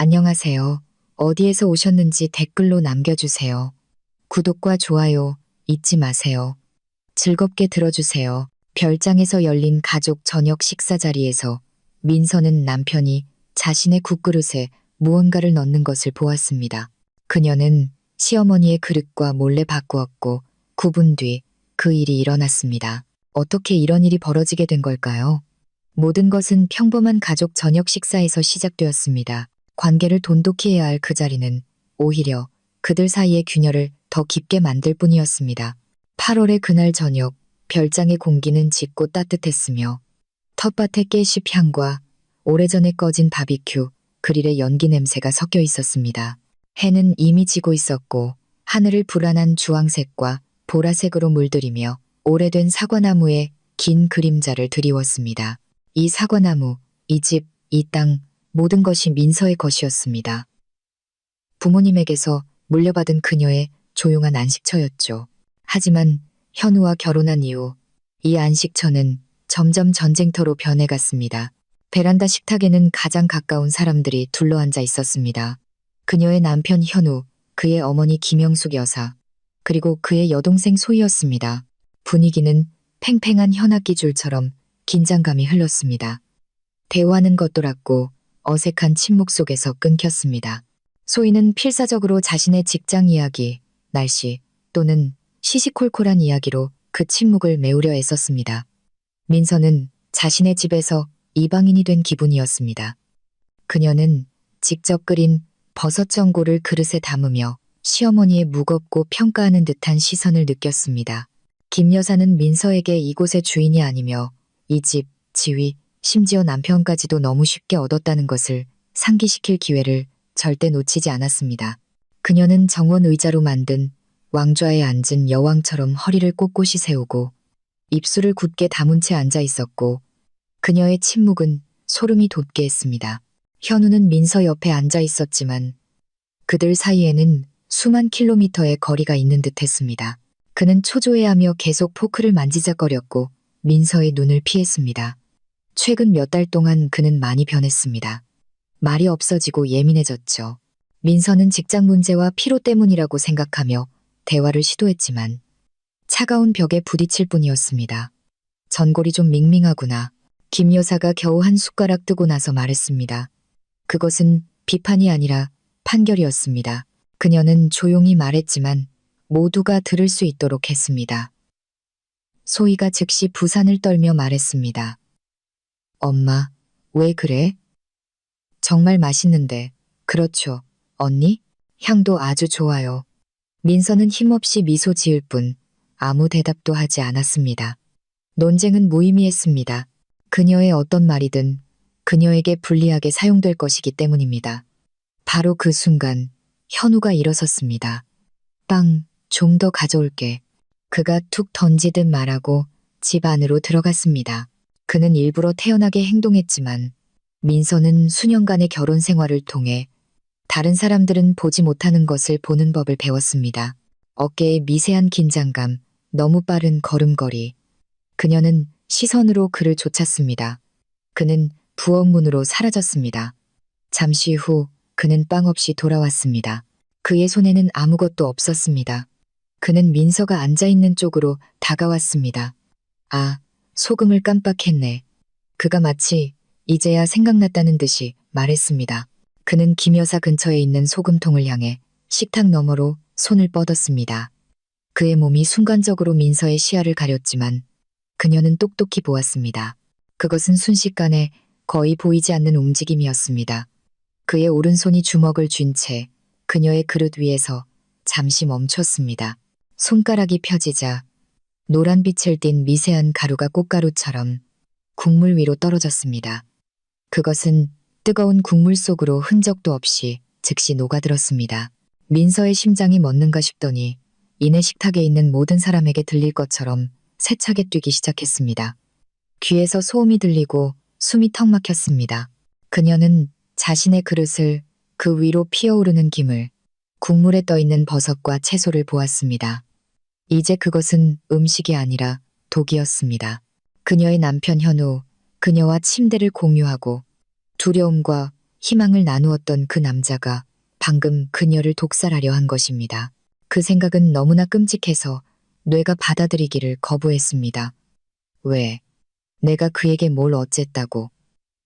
안녕하세요. 어디에서 오셨는지 댓글로 남겨주세요. 구독과 좋아요 잊지 마세요. 즐겁게 들어주세요. 별장에서 열린 가족 저녁 식사 자리에서 민서는 남편이 자신의 국그릇에 무언가를 넣는 것을 보았습니다. 그녀는 시어머니의 그릇과 몰래 바꾸었고 9분 뒤 그 일이 일어났습니다. 어떻게 이런 일이 벌어지게 된 걸까요? 모든 것은 평범한 가족 저녁 식사에서 시작되었습니다. 관계를 돈독히 해야 할 그 자리는 오히려 그들 사이의 균열을 더 깊게 만들 뿐이었습니다. 8월의 그날 저녁, 별장의 공기는 짙고 따뜻했으며 텃밭의 깨씹 향과 오래전에 꺼진 바비큐, 그릴의 연기 냄새가 섞여 있었습니다. 해는 이미 지고 있었고 하늘을 불안한 주황색과 보라색으로 물들이며 오래된 사과나무의 긴 그림자를 드리웠습니다. 이 사과나무, 이 집, 이 땅, 모든 것이 민서의 것이었습니다. 부모님에게서 물려받은 그녀의 조용한 안식처였죠. 하지만 현우와 결혼한 이후 이 안식처는 점점 전쟁터로 변해갔습니다. 베란다 식탁에는 가장 가까운 사람들이 둘러앉아 있었습니다. 그녀의 남편 현우, 그의 어머니 김영숙 여사, 그리고 그의 여동생 소희였습니다. 분위기는 팽팽한 현악기 줄처럼 긴장감이 흘렀습니다. 대화는 겉돌았고 어색한 침묵 속에서 끊겼습니다. 소희는 필사적으로 자신의 직장 이야기, 날씨 또는 시시콜콜한 이야기로 그 침묵을 메우려 애썼습니다. 민서는 자신의 집에서 이방인이 된 기분이었습니다. 그녀는 직접 끓인 버섯 전골을 그릇에 담으며 시어머니의 무겁고 평가하는 듯한 시선을 느꼈습니다. 김 여사는 민서에게 이곳의 주인이 아니며 이 집, 지위, 심지어 남편까지도 너무 쉽게 얻었다는 것을 상기시킬 기회를 절대 놓치지 않았습니다. 그녀는 정원 의자로 만든 왕좌에 앉은 여왕처럼 허리를 꼿꼿이 세우고 입술을 굳게 다문 채 앉아 있었고 그녀의 침묵은 소름이 돋게 했습니다. 현우는 민서 옆에 앉아 있었지만 그들 사이에는 수만 킬로미터의 거리가 있는 듯했습니다. 그는 초조해하며 계속 포크를 만지작거렸고 민서의 눈을 피했습니다. 최근 몇 달 동안 그는 많이 변했습니다. 말이 없어지고 예민해졌죠. 민서는 직장 문제와 피로 때문이라고 생각하며 대화를 시도했지만 차가운 벽에 부딪힐 뿐이었습니다. 전골이 좀 밍밍하구나. 김 여사가 겨우 한 숟가락 뜨고 나서 말했습니다. 그것은 비판이 아니라 판결이었습니다. 그녀는 조용히 말했지만 모두가 들을 수 있도록 했습니다. 소희가 즉시 부산을 떨며 말했습니다. 엄마, 왜 그래? 정말 맛있는데. 그렇죠, 언니? 향도 아주 좋아요. 민서는 힘없이 미소 지을 뿐 아무 대답도 하지 않았습니다. 논쟁은 무의미했습니다. 그녀의 어떤 말이든 그녀에게 불리하게 사용될 것이기 때문입니다. 바로 그 순간 현우가 일어섰습니다. 빵, 좀 더 가져올게. 그가 툭 던지듯 말하고 집 안으로 들어갔습니다. 그는 일부러 태연하게 행동했지만 민서는 수년간의 결혼 생활을 통해 다른 사람들은 보지 못하는 것을 보는 법을 배웠습니다. 어깨의 미세한 긴장감, 너무 빠른 걸음걸이. 그녀는 시선으로 그를 쫓았습니다. 그는 부엌 문으로 사라졌습니다. 잠시 후 그는 빵 없이 돌아왔습니다. 그의 손에는 아무것도 없었습니다. 그는 민서가 앉아있는 쪽으로 다가왔습니다. 아, 소금을 깜빡했네. 그가 마치 이제야 생각났다는 듯이 말했습니다. 그는 김 여사 근처에 있는 소금통을 향해 식탁 너머로 손을 뻗었습니다. 그의 몸이 순간적으로 민서의 시야를 가렸지만 그녀는 똑똑히 보았습니다. 그것은 순식간에 거의 보이지 않는 움직임이었습니다. 그의 오른손이 주먹을 쥔 채 그녀의 그릇 위에서 잠시 멈췄습니다. 손가락이 펴지자 노란 빛을 띤 미세한 가루가 꽃가루처럼 국물 위로 떨어졌습니다. 그것은 뜨거운 국물 속으로 흔적도 없이 즉시 녹아들었습니다. 민서의 심장이 멎는가 싶더니 이내 식탁에 있는 모든 사람에게 들릴 것처럼 세차게 뛰기 시작했습니다. 귀에서 소음이 들리고 숨이 턱 막혔습니다. 그녀는 자신의 그릇을 그 위로 피어오르는 김을, 국물에 떠있는 버섯과 채소를 보았습니다. 이제 그것은 음식이 아니라 독이었습니다. 그녀의 남편 현우, 그녀와 침대를 공유하고 두려움과 희망을 나누었던 그 남자가 방금 그녀를 독살하려 한 것입니다. 그 생각은 너무나 끔찍해서 뇌가 받아들이기를 거부했습니다. 왜? 내가 그에게 뭘 어쨌다고.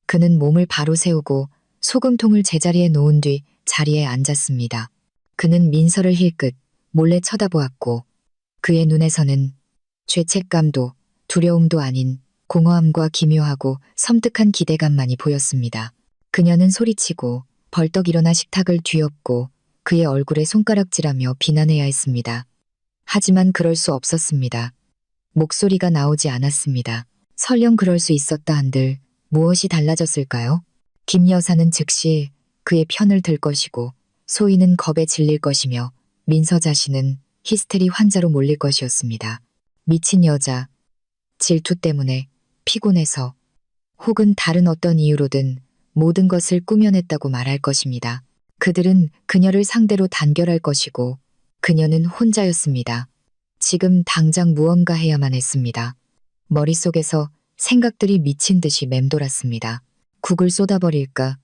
그는 몸을 바로 세우고 소금통을 제자리에 놓은 뒤 자리에 앉았습니다. 그는 민서를 힐끗 몰래 쳐다보았고 그의 눈에서는 죄책감도 두려움도 아닌 공허함과 기묘하고 섬뜩한 기대감만이 보였습니다. 그녀는 소리치고 벌떡 일어나 식탁을 뒤엎고 그의 얼굴에 손가락질하며 비난해야 했습니다. 하지만 그럴 수 없었습니다. 목소리가 나오지 않았습니다. 설령 그럴 수 있었다 한들 무엇이 달라졌을까요? 김 여사는 즉시 그의 편을 들 것이고 소희는 겁에 질릴 것이며 민서 자신은 히스테리 환자로 몰릴 것이었습니다. 미친 여자, 질투 때문에, 피곤해서, 혹은 다른 어떤 이유로든 모든 것을 꾸며냈다고 말할 것입니다. 그들은 그녀를 상대로 단결할 것이고 그녀는 혼자였습니다. 지금 당장 무언가 해야만 했습니다. 머릿속에서 생각들이 미친 듯이 맴돌았습니다. 국을 쏟아버릴까?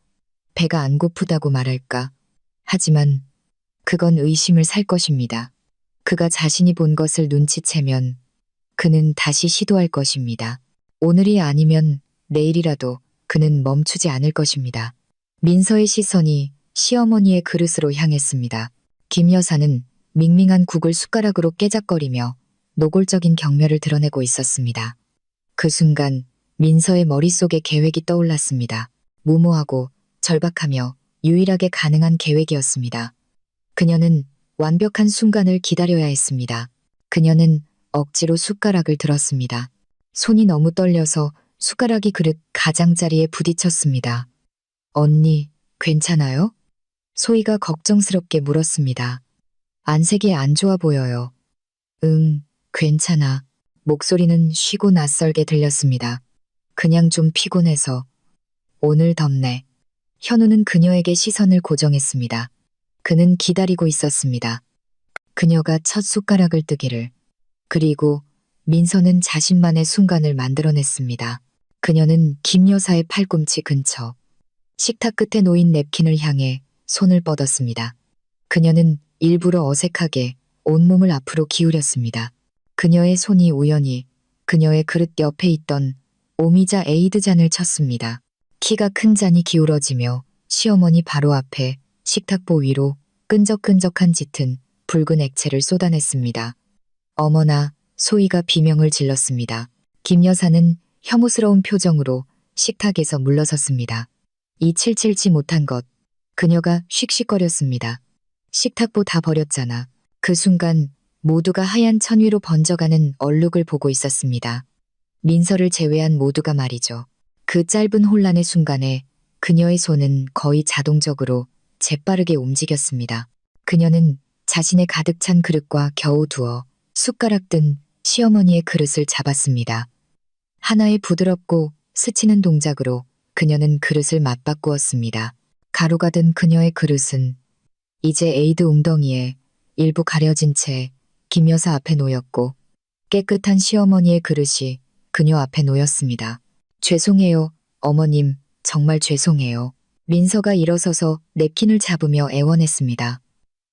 배가 안 고프다고 말할까? 하지만 그건 의심을 살 것입니다. 그가 자신이 본 것을 눈치채면 그는 다시 시도할 것입니다. 오늘이 아니면 내일이라도 그는 멈추지 않을 것입니다. 민서의 시선이 시어머니의 그릇으로 향했습니다. 김 여사는 밍밍한 국을 숟가락으로 깨작거리며 노골적인 경멸을 드러내고 있었습니다. 그 순간 민서의 머릿속에 계획이 떠올랐습니다. 무모하고 절박하며 유일하게 가능한 계획이었습니다. 그녀는 완벽한 순간을 기다려야 했습니다. 그녀는 억지로 숟가락을 들었습니다. 손이 너무 떨려서 숟가락이 그릇 가장자리에 부딪혔습니다. 언니, 괜찮아요? 소희가 걱정스럽게 물었습니다. 안색이 안 좋아 보여요. 응, 괜찮아. 목소리는 쉬고 낯설게 들렸습니다. 그냥 좀 피곤해서. 오늘 덥네. 현우는 그녀에게 시선을 고정했습니다. 그는 기다리고 있었습니다. 그녀가 첫 숟가락을 뜨기를. 그리고 민서는 자신만의 순간을 만들어냈습니다. 그녀는 김 여사의 팔꿈치 근처, 식탁 끝에 놓인 냅킨을 향해 손을 뻗었습니다. 그녀는 일부러 어색하게 온몸을 앞으로 기울였습니다. 그녀의 손이 우연히 그녀의 그릇 옆에 있던 오미자 에이드 잔을 쳤습니다. 키가 큰 잔이 기울어지며 시어머니 바로 앞에 식탁보 위로 끈적끈적한 짙은 붉은 액체를 쏟아냈습니다. 어머나, 소희가 비명을 질렀습니다. 김 여사는 혐오스러운 표정으로 식탁에서 물러섰습니다. 이 칠칠치 못한 것. 그녀가 씩씩거렸습니다. 식탁보 다 버렸잖아. 그 순간 모두가 하얀 천 위로 번져가는 얼룩을 보고 있었습니다. 민서를 제외한 모두가 말이죠. 그 짧은 혼란의 순간에 그녀의 손은 거의 자동적으로 재빠르게 움직였습니다. 그녀는 자신의 가득 찬 그릇과 겨우 두어 숟가락 든 시어머니의 그릇을 잡았습니다. 하나의 부드럽고 스치는 동작으로 그녀는 그릇을 맞바꾸었습니다. 가루가 든 그녀의 그릇은 이제 에이드 웅덩이에 일부 가려진 채 김 여사 앞에 놓였고 깨끗한 시어머니의 그릇이 그녀 앞에 놓였습니다. 죄송해요, 어머님, 정말 죄송해요. 민서가 일어서서 냅킨을 잡으며 애원했습니다.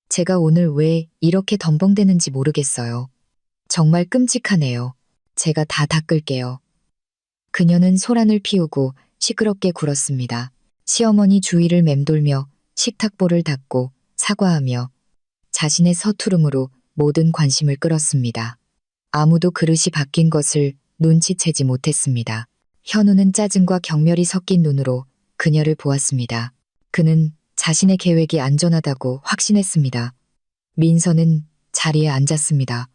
제가 오늘 왜 이렇게 덤벙대는지 모르겠어요. 정말 끔찍하네요. 제가 다 닦을게요. 그녀는 소란을 피우고 시끄럽게 굴었습니다. 시어머니 주위를 맴돌며 식탁보를 닦고 사과하며 자신의 서투름으로 모든 관심을 끌었습니다. 아무도 그릇이 바뀐 것을 눈치채지 못했습니다. 현우는 짜증과 경멸이 섞인 눈으로 그녀를 보았습니다. 그는 자신의 계획이 안전하다고 확신했습니다. 민서는 자리에 앉았습니다.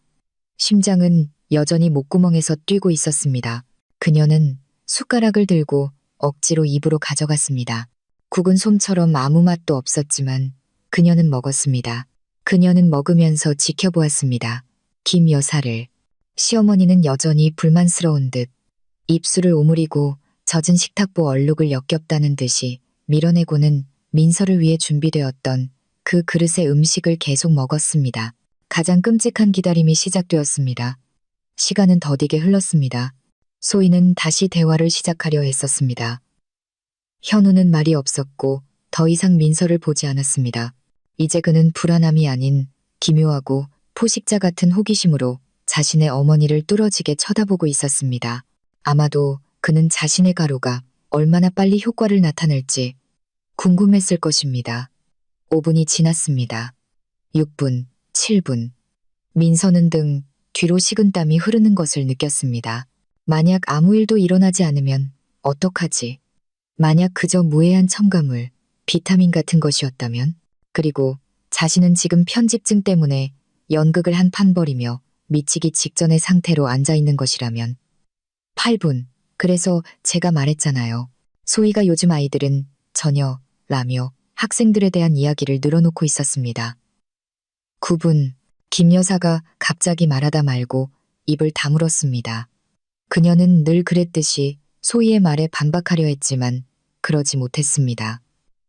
심장은 여전히 목구멍에서 뛰고 있었습니다. 그녀는 숟가락을 들고 억지로 입으로 가져갔습니다. 국은 솜처럼 아무 맛도 없었지만 그녀는 먹었습니다. 그녀는 먹으면서 지켜보았습니다. 김 여사를. 시어머니는 여전히 불만스러운 듯 입술을 오므리고 젖은 식탁보 얼룩을 역겹다는 듯이 밀어내고는 민서를 위해 준비되었던 그 그릇의 음식을 계속 먹었습니다. 가장 끔찍한 기다림이 시작되었습니다. 시간은 더디게 흘렀습니다. 소희는 다시 대화를 시작하려 했었습니다. 현우는 말이 없었고 더 이상 민서를 보지 않았습니다. 이제 그는 불안함이 아닌 기묘하고 포식자 같은 호기심으로 자신의 어머니를 뚫어지게 쳐다보고 있었습니다. 아마도 그는 자신의 가루가 얼마나 빨리 효과를 나타낼지 궁금했을 것입니다. 5분이 지났습니다. 6분, 7분. 민서는 등 뒤로 식은땀이 흐르는 것을 느꼈습니다. 만약 아무 일도 일어나지 않으면 어떡하지? 만약 그저 무해한 첨가물, 비타민 같은 것이었다면? 그리고 자신은 지금 편집증 때문에 연극을 한 판 벌이며 미치기 직전의 상태로 앉아있는 것이라면? 8분. 그래서 제가 말했잖아요. 소희가 요즘 아이들은 전혀 라며 학생들에 대한 이야기를 늘어놓고 있었습니다. 9분. 김 여사가 갑자기 말하다 말고 입을 다물었습니다. 그녀는 늘 그랬듯이 소희의 말에 반박하려 했지만 그러지 못했습니다.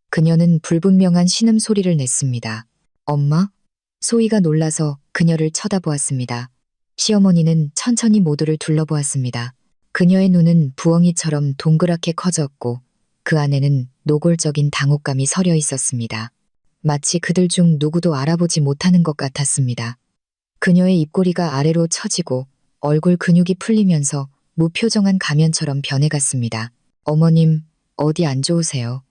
그녀는 불분명한 신음소리를 냈습니다. 엄마? 소희가 놀라서 그녀를 쳐다보았습니다. 시어머니는 천천히 모두를 둘러보았습니다. 그녀의 눈은 부엉이처럼 동그랗게 커졌고 그 안에는 노골적인 당혹감이 서려 있었습니다. 마치 그들 중 누구도 알아보지 못하는 것 같았습니다. 그녀의 입꼬리가 아래로 처지고 얼굴 근육이 풀리면서 무표정한 가면처럼 변해갔습니다. 어머님, 어디 안 좋으세요?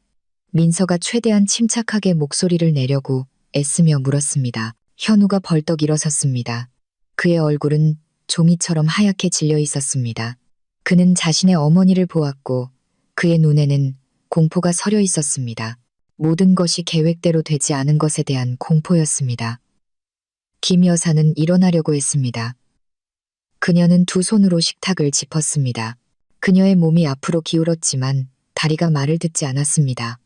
민서가 최대한 침착하게 목소리를 내려고 애쓰며 물었습니다. 현우가 벌떡 일어섰습니다. 그의 얼굴은 종이처럼 하얗게 질려 있었습니다. 그는 자신의 어머니를 보았고 그의 눈에는 공포가 서려 있었습니다. 모든 것이 계획대로 되지 않은 것에 대한 공포였습니다. 김 여사는 일어나려고 했습니다. 그녀는 두 손으로 식탁을 짚었습니다. 그녀의 몸이 앞으로 기울었지만 다리가 말을 듣지 않았습니다.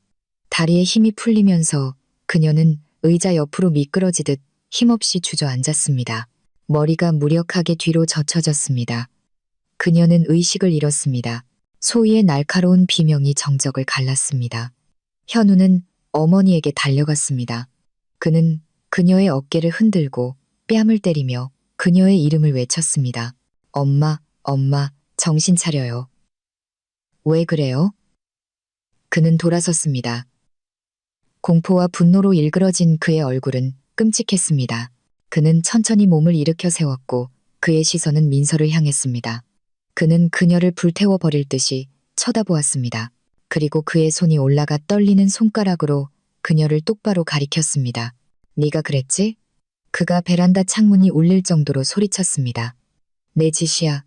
다리에 힘이 풀리면서 그녀는 의자 옆으로 미끄러지듯 힘없이 주저앉았습니다. 머리가 무력하게 뒤로 젖혀졌습니다. 그녀는 의식을 잃었습니다. 소희의 날카로운 비명이 정적을 갈랐습니다. 현우는 어머니에게 달려갔습니다. 그는 그녀의 어깨를 흔들고 뺨을 때리며 그녀의 이름을 외쳤습니다. 엄마, 엄마, 정신 차려요. 왜 그래요? 그는 돌아섰습니다. 공포와 분노로 일그러진 그의 얼굴은 끔찍했습니다. 그는 천천히 몸을 일으켜 세웠고 그의 시선은 민서를 향했습니다. 그는 그녀를 불태워 버릴 듯이 쳐다보았습니다. 그리고 그의 손이 올라가 떨리는 손가락으로 그녀를 똑바로 가리켰습니다. 네가 그랬지? 그가 베란다 창문이 울릴 정도로 소리쳤습니다. 내 짓이야.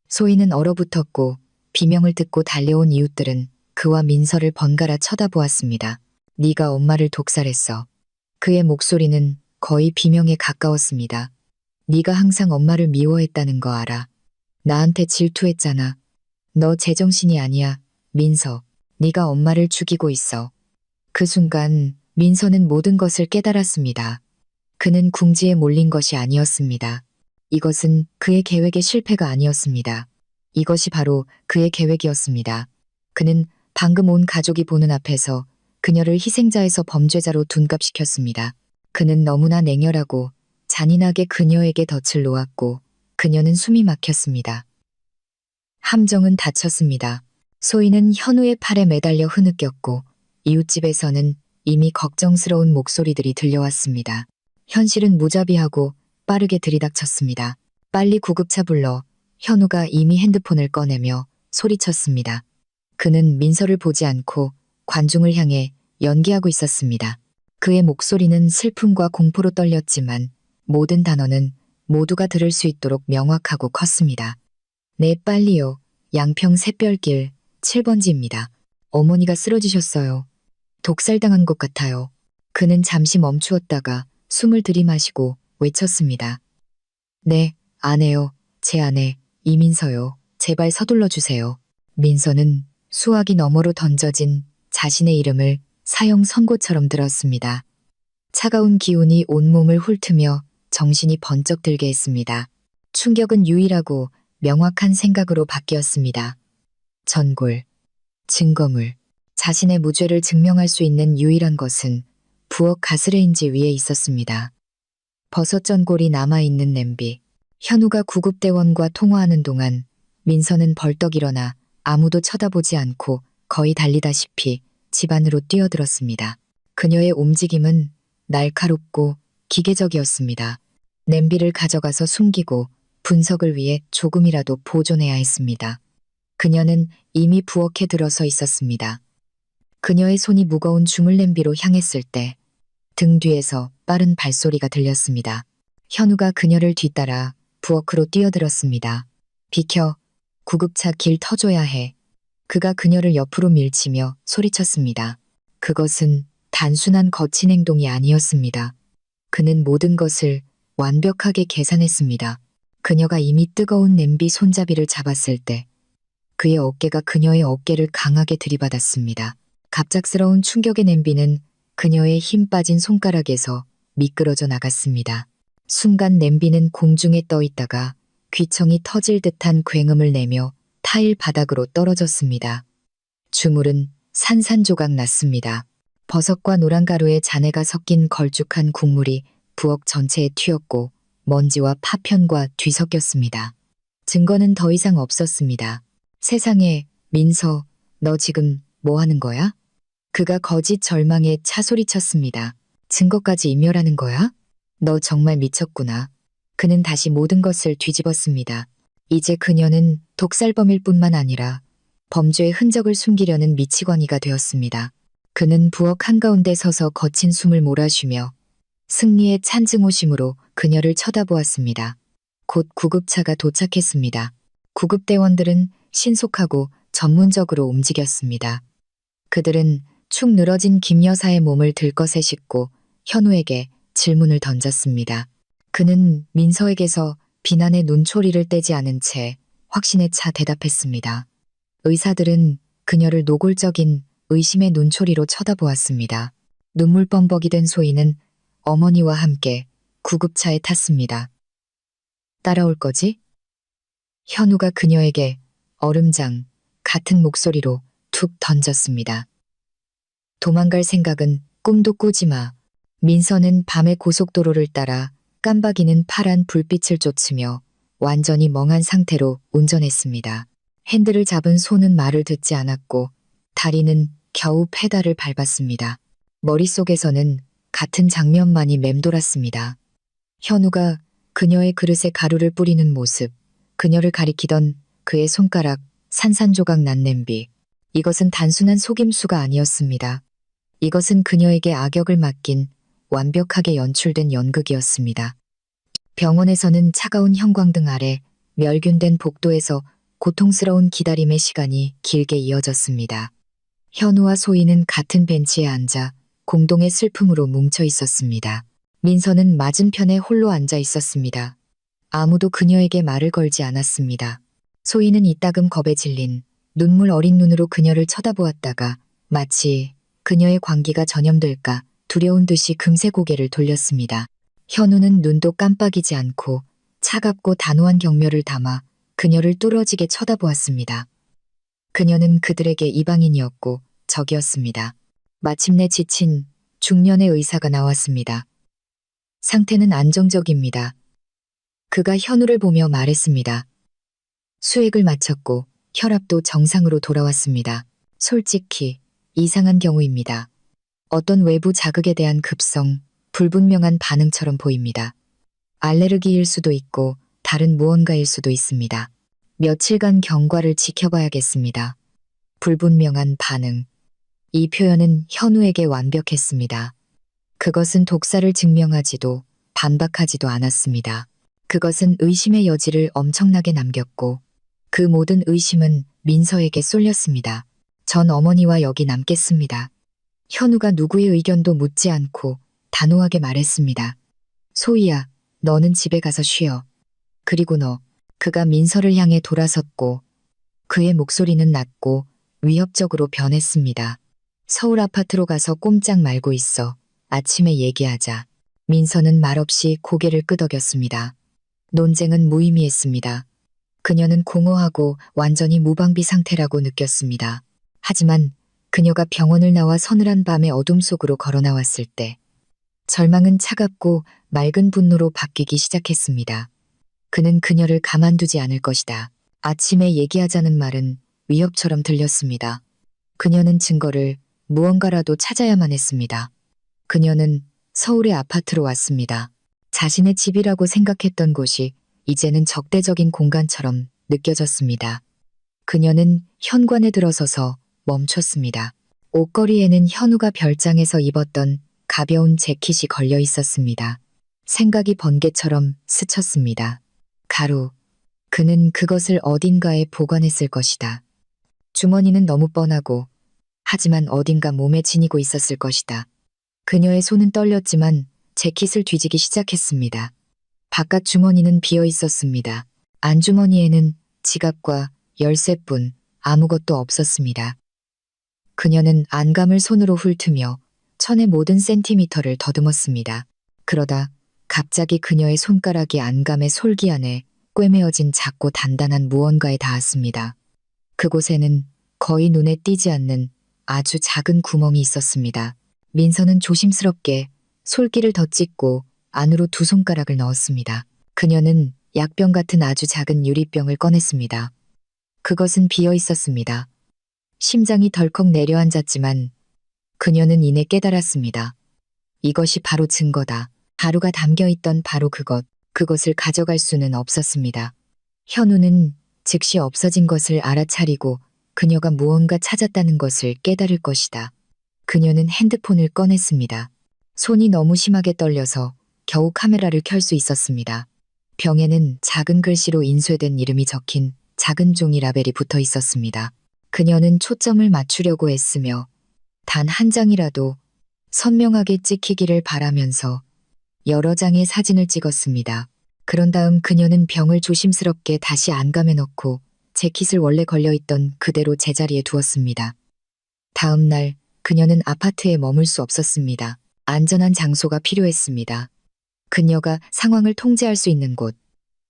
소희는 얼어붙었고 비명을 듣고 달려온 이웃들은 그와 민서를 번갈아 쳐다보았습니다. 네가 엄마를 독살했어. 그의 목소리는 거의 비명에 가까웠습니다. 네가 항상 엄마를 미워했다는 거 알아. 나한테 질투했잖아. 너 제정신이 아니야, 민서. 네가 엄마를 죽이고 있어. 그 순간 민서는 모든 것을 깨달았습니다. 그는 궁지에 몰린 것이 아니었습니다. 이것은 그의 계획의 실패가 아니었습니다. 이것이 바로 그의 계획이었습니다. 그는 방금 온 가족이 보는 앞에서 그녀를 희생자에서 범죄자로 둔갑시켰습니다. 그는 너무나 냉혈하고 잔인하게 그녀에게 덫을 놓았고 그녀는 숨이 막혔습니다. 함정은 닫혔습니다. 소희는 현우의 팔에 매달려 흐느꼈고 이웃집에서는 이미 걱정스러운 목소리들이 들려왔습니다. 현실은 무자비하고 빠르게 들이닥쳤습니다. 빨리 구급차 불러. 현우가 이미 핸드폰을 꺼내며 소리쳤습니다. 그는 민서를 보지 않고 관중을 향해 연기하고 있었습니다. 그의 목소리는 슬픔과 공포로 떨렸지만 모든 단어는 모두가 들을 수 있도록 명확하고 컸습니다. 네, 빨리요. 양평 샛별길 7번지입니다. 어머니가 쓰러지셨어요. 독살당한 것 같아요. 그는 잠시 멈추었다가 숨을 들이마시고 외쳤습니다. 네, 아내요. 제 아내, 이민서요. 제발 서둘러 주세요. 민서는 수화기 너머로 던져진 자신의 이름을 사형 선고처럼 들었습니다. 차가운 기운이 온몸을 훑으며 정신이 번쩍 들게 했습니다. 충격은 유일하고 명확한 생각으로 바뀌었습니다. 전골, 증거물, 자신의 무죄를 증명할 수 있는 유일한 것은 부엌 가스레인지 위에 있었습니다. 버섯 전골이 남아있는 냄비. 현우가 구급대원과 통화하는 동안 민서는 벌떡 일어나 아무도 쳐다보지 않고 거의 달리다시피 집 안으로 뛰어들었습니다. 그녀의 움직임은 날카롭고 기계적이었습니다. 냄비를 가져가서 숨기고 분석을 위해 조금이라도 보존해야 했습니다. 그녀는 이미 부엌에 들어서 있었습니다. 그녀의 손이 무거운 주물냄비로 향했을 때 등 뒤에서 빠른 발소리가 들렸습니다. 현우가 그녀를 뒤따라 부엌으로 뛰어들었습니다. 비켜, 구급차 길 터줘야 해. 그가 그녀를 옆으로 밀치며 소리쳤습니다. 그것은 단순한 거친 행동이 아니었습니다. 그는 모든 것을 완벽하게 계산했습니다. 그녀가 이미 뜨거운 냄비 손잡이를 잡았을 때 그의 어깨가 그녀의 어깨를 강하게 들이받았습니다. 갑작스러운 충격의 냄비는 그녀의 힘 빠진 손가락에서 미끄러져 나갔습니다. 순간 냄비는 공중에 떠 있다가 귀청이 터질 듯한 굉음을 내며 타일 바닥으로 떨어졌습니다. 주물은 산산조각 났습니다. 버섯과 노란 가루의 잔해가 섞인 걸쭉한 국물이 부엌 전체에 튀었고 먼지와 파편과 뒤섞였습니다. 증거는 더 이상 없었습니다. 세상에, 민서, 너 지금 뭐 하는 거야? 그가 거짓 절망에 차소리쳤습니다. 증거까지 인멸하는 거야? 너 정말 미쳤구나. 그는 다시 모든 것을 뒤집었습니다. 이제 그녀는 독살범일 뿐만 아니라 범죄의 흔적을 숨기려는 미치광이가 되었습니다. 그는 부엌 한가운데 서서 거친 숨을 몰아쉬며 승리의 찬증오심으로 그녀를 쳐다보았습니다. 곧 구급차가 도착했습니다. 구급대원들은 신속하고 전문적으로 움직였습니다. 그들은 축 늘어진 김 여사의 몸을 들것에 싣고 현우에게 질문을 던졌습니다. 그는 민서에게서 비난의 눈초리를 떼지 않은 채 확신에 차 대답했습니다. 의사들은 그녀를 노골적인 의심의 눈초리로 쳐다보았습니다. 눈물 범벅이 된 소희는 어머니와 함께 구급차에 탔습니다. 따라올 거지? 현우가 그녀에게 얼음장 같은 목소리로 툭 던졌습니다. 도망갈 생각은 꿈도 꾸지 마. 민서는 밤의 고속도로를 따라 깜박이는 파란 불빛을 쫓으며 완전히 멍한 상태로 운전했습니다. 핸들을 잡은 손은 말을 듣지 않았고 다리는 겨우 페달을 밟았습니다. 머릿속에서는 같은 장면만이 맴돌았습니다. 현우가 그녀의 그릇에 가루를 뿌리는 모습, 그녀를 가리키던 그의 손가락, 산산조각 난 냄비. 이것은 단순한 속임수가 아니었습니다. 이것은 그녀에게 악역을 맡긴 완벽하게 연출된 연극이었습니다. 병원에서는 차가운 형광등 아래 멸균된 복도에서 고통스러운 기다림의 시간이 길게 이어졌습니다. 현우와 소희는 같은 벤치에 앉아 공동의 슬픔으로 뭉쳐 있었습니다. 민서는 맞은편에 홀로 앉아 있었습니다. 아무도 그녀에게 말을 걸지 않았습니다. 소희는 이따금 겁에 질린 눈물 어린 눈으로 그녀를 쳐다보았다가 마치 그녀의 광기가 전염될까 두려운 듯이 금세 고개를 돌렸습니다. 현우는 눈도 깜빡이지 않고 차갑고 단호한 경멸을 담아 그녀를 뚫어지게 쳐다보았습니다. 그녀는 그들에게 이방인이었고 적이었습니다. 마침내 지친 중년의 의사가 나왔습니다. 상태는 안정적입니다. 그가 현우를 보며 말했습니다. 수액을 마쳤고 혈압도 정상으로 돌아왔습니다. 솔직히 이상한 경우입니다. 어떤 외부 자극에 대한 급성, 불분명한 반응처럼 보입니다. 알레르기일 수도 있고 다른 무언가일 수도 있습니다. 며칠간 경과를 지켜봐야겠습니다. 불분명한 반응. 이 표현은 현우에게 완벽했습니다. 그것은 독사를 증명하지도 반박하지도 않았습니다. 그것은 의심의 여지를 엄청나게 남겼고 그 모든 의심은 민서에게 쏠렸습니다. 전 어머니와 여기 남겠습니다. 현우가 누구의 의견도 묻지 않고 단호하게 말했습니다. 소희야, 너는 집에 가서 쉬어. 그리고 너. 그가 민서를 향해 돌아섰고 그의 목소리는 낮고 위협적으로 변했습니다. 서울 아파트로 가서 꼼짝 말고 있어. 아침에 얘기하자. 민서는 말없이 고개를 끄덕였습니다. 논쟁은 무의미했습니다. 그녀는 공허하고 완전히 무방비 상태라고 느꼈습니다. 하지만 그녀가 병원을 나와 서늘한 밤의 어둠 속으로 걸어 나왔을 때 절망은 차갑고 맑은 분노로 바뀌기 시작했습니다. 그는 그녀를 가만두지 않을 것이다. 아침에 얘기하자는 말은 위협처럼 들렸습니다. 그녀는 증거를 무언가라도 찾아야만 했습니다. 그녀는 서울의 아파트로 왔습니다. 자신의 집이라고 생각했던 곳이 이제는 적대적인 공간처럼 느껴졌습니다. 그녀는 현관에 들어서서 멈췄습니다. 옷걸이에는 현우가 별장에서 입었던 가벼운 재킷이 걸려 있었습니다. 생각이 번개처럼 스쳤습니다. 가루. 그는 그것을 어딘가에 보관했을 것이다. 주머니는 너무 뻔하고 하지만 어딘가 몸에 지니고 있었을 것이다. 그녀의 손은 떨렸지만 재킷을 뒤지기 시작했습니다. 바깥 주머니는 비어 있었습니다. 안주머니에는 지갑과 열쇠뿐 아무것도 없었습니다. 그녀는 안감을 손으로 훑으며 천의 모든 센티미터를 더듬었습니다. 그러다 갑자기 그녀의 손가락이 안감의 솔기 안에 꿰매어진 작고 단단한 무언가에 닿았습니다. 그곳에는 거의 눈에 띄지 않는 아주 작은 구멍이 있었습니다. 민서는 조심스럽게 솔기를 더 찢고 안으로 두 손가락을 넣었습니다. 그녀는 약병 같은 아주 작은 유리병을 꺼냈습니다. 그것은 비어 있었습니다. 심장이 덜컥 내려앉았지만 그녀는 이내 깨달았습니다. 이것이 바로 증거다. 가루가 담겨있던 바로 그것을 가져갈 수는 없었습니다. 현우는 즉시 없어진 것을 알아차리고 그녀가 무언가 찾았다는 것을 깨달을 것이다. 그녀는 핸드폰을 꺼냈습니다. 손이 너무 심하게 떨려서 겨우 카메라를 켤 수 있었습니다. 병에는 작은 글씨로 인쇄된 이름이 적힌 작은 종이 라벨이 붙어 있었습니다. 그녀는 초점을 맞추려고 애쓰며 단 한 장이라도 선명하게 찍히기를 바라면서 여러 장의 사진을 찍었습니다. 그런 다음 그녀는 병을 조심스럽게 다시 안감에 넣고 재킷을 원래 걸려있던 그대로 제자리에 두었습니다. 다음 날 그녀는 아파트에 머물 수 없었습니다. 안전한 장소가 필요했습니다. 그녀가 상황을 통제할 수 있는 곳.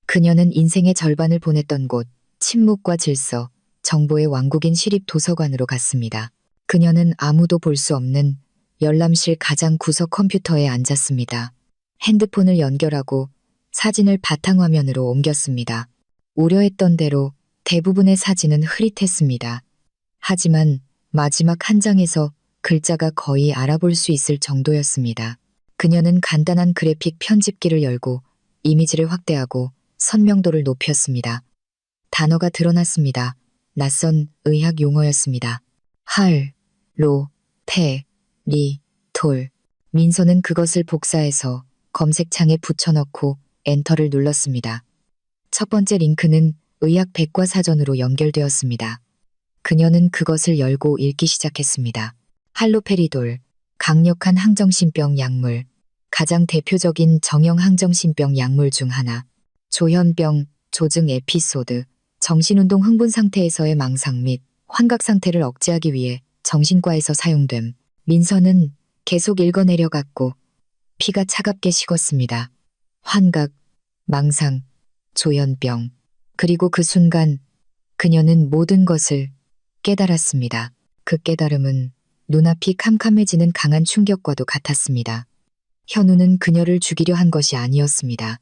그녀는 인생의 절반을 보냈던 곳, 침묵과 질서, 정보의 왕국인 시립도서관으로 갔습니다. 그녀는 아무도 볼 수 없는 열람실 가장 구석 컴퓨터에 앉았습니다. 핸드폰을 연결하고 사진을 바탕화면으로 옮겼습니다. 우려했던 대로 대부분의 사진은 흐릿했습니다. 하지만 마지막 한 장에서 글자가 거의 알아볼 수 있을 정도였습니다. 그녀는 간단한 그래픽 편집기를 열고 이미지를 확대하고 선명도를 높였습니다. 단어가 드러났습니다. 낯선 의학 용어였습니다. 할, 로, 페, 리, 돌. 민서는 그것을 복사해서 검색창에 붙여넣고 엔터를 눌렀습니다. 첫 번째 링크는 의학 백과사전으로 연결되었습니다. 그녀는 그것을 열고 읽기 시작했습니다. 할로페리돌, 강력한 항정신병 약물, 가장 대표적인 정형 항정신병 약물 중 하나. 조현병, 조증 에피소드, 정신운동 흥분 상태에서의 망상 및 환각 상태를 억제하기 위해 정신과에서 사용됨. 민서는 계속 읽어내려갔고 피가 차갑게 식었습니다. 환각, 망상, 조현병. 그리고 그 순간 그녀는 모든 것을 깨달았습니다. 그 깨달음은 눈앞이 캄캄해지는 강한 충격과도 같았습니다. 현우는 그녀를 죽이려 한 것이 아니었습니다.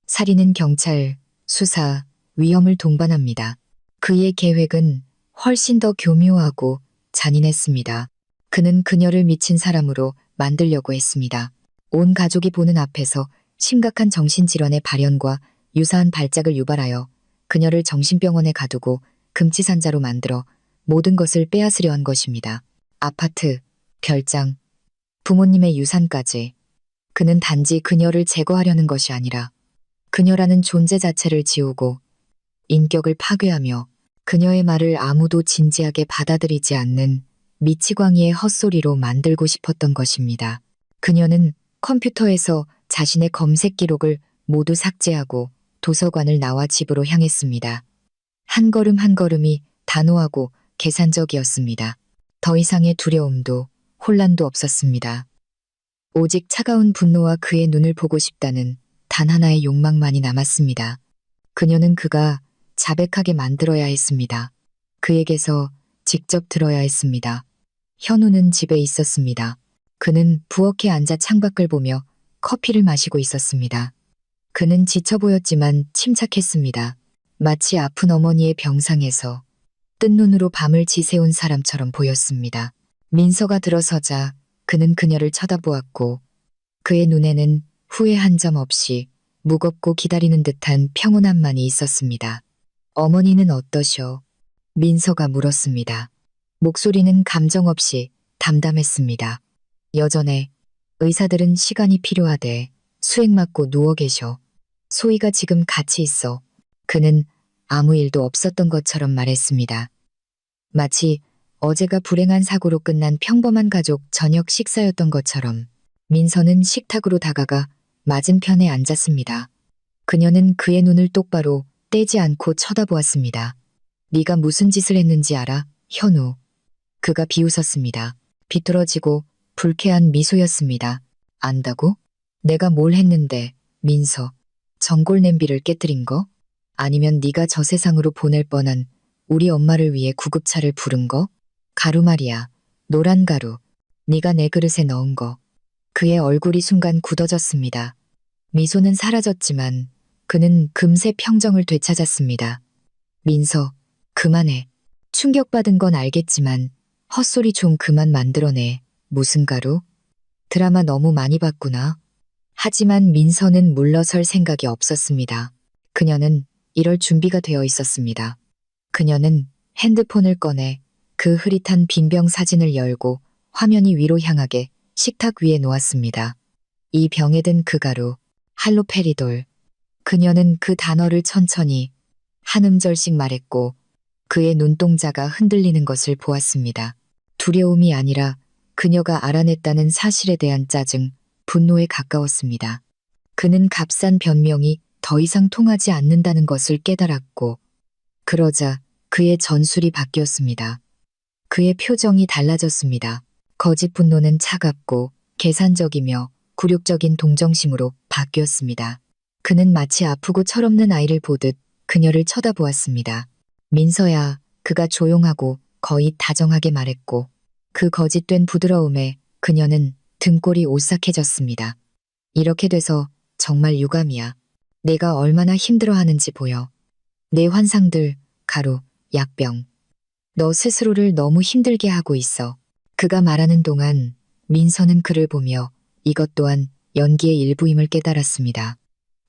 살인은 경찰, 수사, 위험을 동반합니다. 그의 계획은 훨씬 더 교묘하고 잔인했습니다. 그는 그녀를 미친 사람으로 만들려고 했습니다. 온 가족이 보는 앞에서 심각한 정신질환의 발현과 유사한 발작을 유발하여 그녀를 정신병원에 가두고 금치산자로 만들어 모든 것을 빼앗으려 한 것입니다. 아파트, 별장, 부모님의 유산까지. 그는 단지 그녀를 제거하려는 것이 아니라 그녀라는 존재 자체를 지우고 인격을 파괴하며 그녀의 말을 아무도 진지하게 받아들이지 않는 미치광이의 헛소리로 만들고 싶었던 것입니다. 그녀는 컴퓨터에서 자신의 검색 기록을 모두 삭제하고 도서관을 나와 집으로 향했습니다. 한 걸음 한 걸음이 단호하고 계산적이었습니다. 더 이상의 두려움도 혼란도 없었습니다. 오직 차가운 분노와 그의 눈을 보고 싶다는 단 하나의 욕망만이 남았습니다. 그녀는 그가 자백하게 만들어야 했습니다. 그에게서 직접 들어야 했습니다. 현우는 집에 있었습니다. 그는 부엌에 앉아 창밖을 보며 커피를 마시고 있었습니다. 그는 지쳐 보였지만 침착했습니다. 마치 아픈 어머니의 병상에서 뜬 눈으로 밤을 지새운 사람처럼 보였습니다. 민서가 들어서자 그는 그녀를 쳐다보았고 그의 눈에는 후회 한 점 없이 무겁고 기다리는 듯한 평온함만이 있었습니다. 어머니는 어떠셔? 민서가 물었습니다. 목소리는 감정 없이 담담했습니다. 여전해. 의사들은 시간이 필요하대. 수액 맞고 누워 계셔. 소희가 지금 같이 있어. 그는 아무 일도 없었던 것처럼 말했습니다. 마치 어제가 불행한 사고로 끝난 평범한 가족 저녁 식사였던 것처럼 민서는 식탁으로 다가가 맞은편에 앉았습니다. 그녀는 그의 눈을 똑바로 떼지 않고 쳐다보았습니다. 네가 무슨 짓을 했는지 알아, 현우? 그가 비웃었습니다. 비뚤어지고 불쾌한 미소였습니다. 안다고? 내가 뭘 했는데, 민서. 전골 냄비를 깨뜨린 거? 아니면 네가 저 세상으로 보낼 뻔한 우리 엄마를 위해 구급차를 부른 거? 가루 말이야. 노란 가루. 네가 내 그릇에 넣은 거. 그의 얼굴이 순간 굳어졌습니다. 미소는 사라졌지만 그는 금세 평정을 되찾았습니다. 민서, 그만해. 충격받은 건 알겠지만 헛소리 좀 그만 만들어내. 무슨 가루? 드라마 너무 많이 봤구나. 하지만 민서는 물러설 생각이 없었습니다. 그녀는 이럴 준비가 되어 있었습니다. 그녀는 핸드폰을 꺼내 그 흐릿한 빈병 사진을 열고 화면이 위로 향하게 식탁 위에 놓았습니다. 이 병에 든 그 가루, 할로페리돌. 그녀는 그 단어를 천천히 한 음절씩 말했고 그의 눈동자가 흔들리는 것을 보았습니다. 두려움이 아니라 그녀가 알아냈다는 사실에 대한 짜증, 분노에 가까웠습니다. 그는 값싼 변명이 더 이상 통하지 않는다는 것을 깨달았고 그러자 그의 전술이 바뀌었습니다. 그의 표정이 달라졌습니다. 거짓 분노는 차갑고 계산적이며 굴욕적인 동정심으로 바뀌었습니다. 그는 마치 아프고 철없는 아이를 보듯 그녀를 쳐다보았습니다. 민서야, 그가 조용하고 거의 다정하게 말했고 그 거짓된 부드러움에 그녀는 등골이 오싹해졌습니다. 이렇게 돼서 정말 유감이야. 내가 얼마나 힘들어하는지 보여. 내 환상들, 가루, 약병. 너 스스로를 너무 힘들게 하고 있어. 그가 말하는 동안 민서는 그를 보며 이것 또한 연기의 일부임을 깨달았습니다.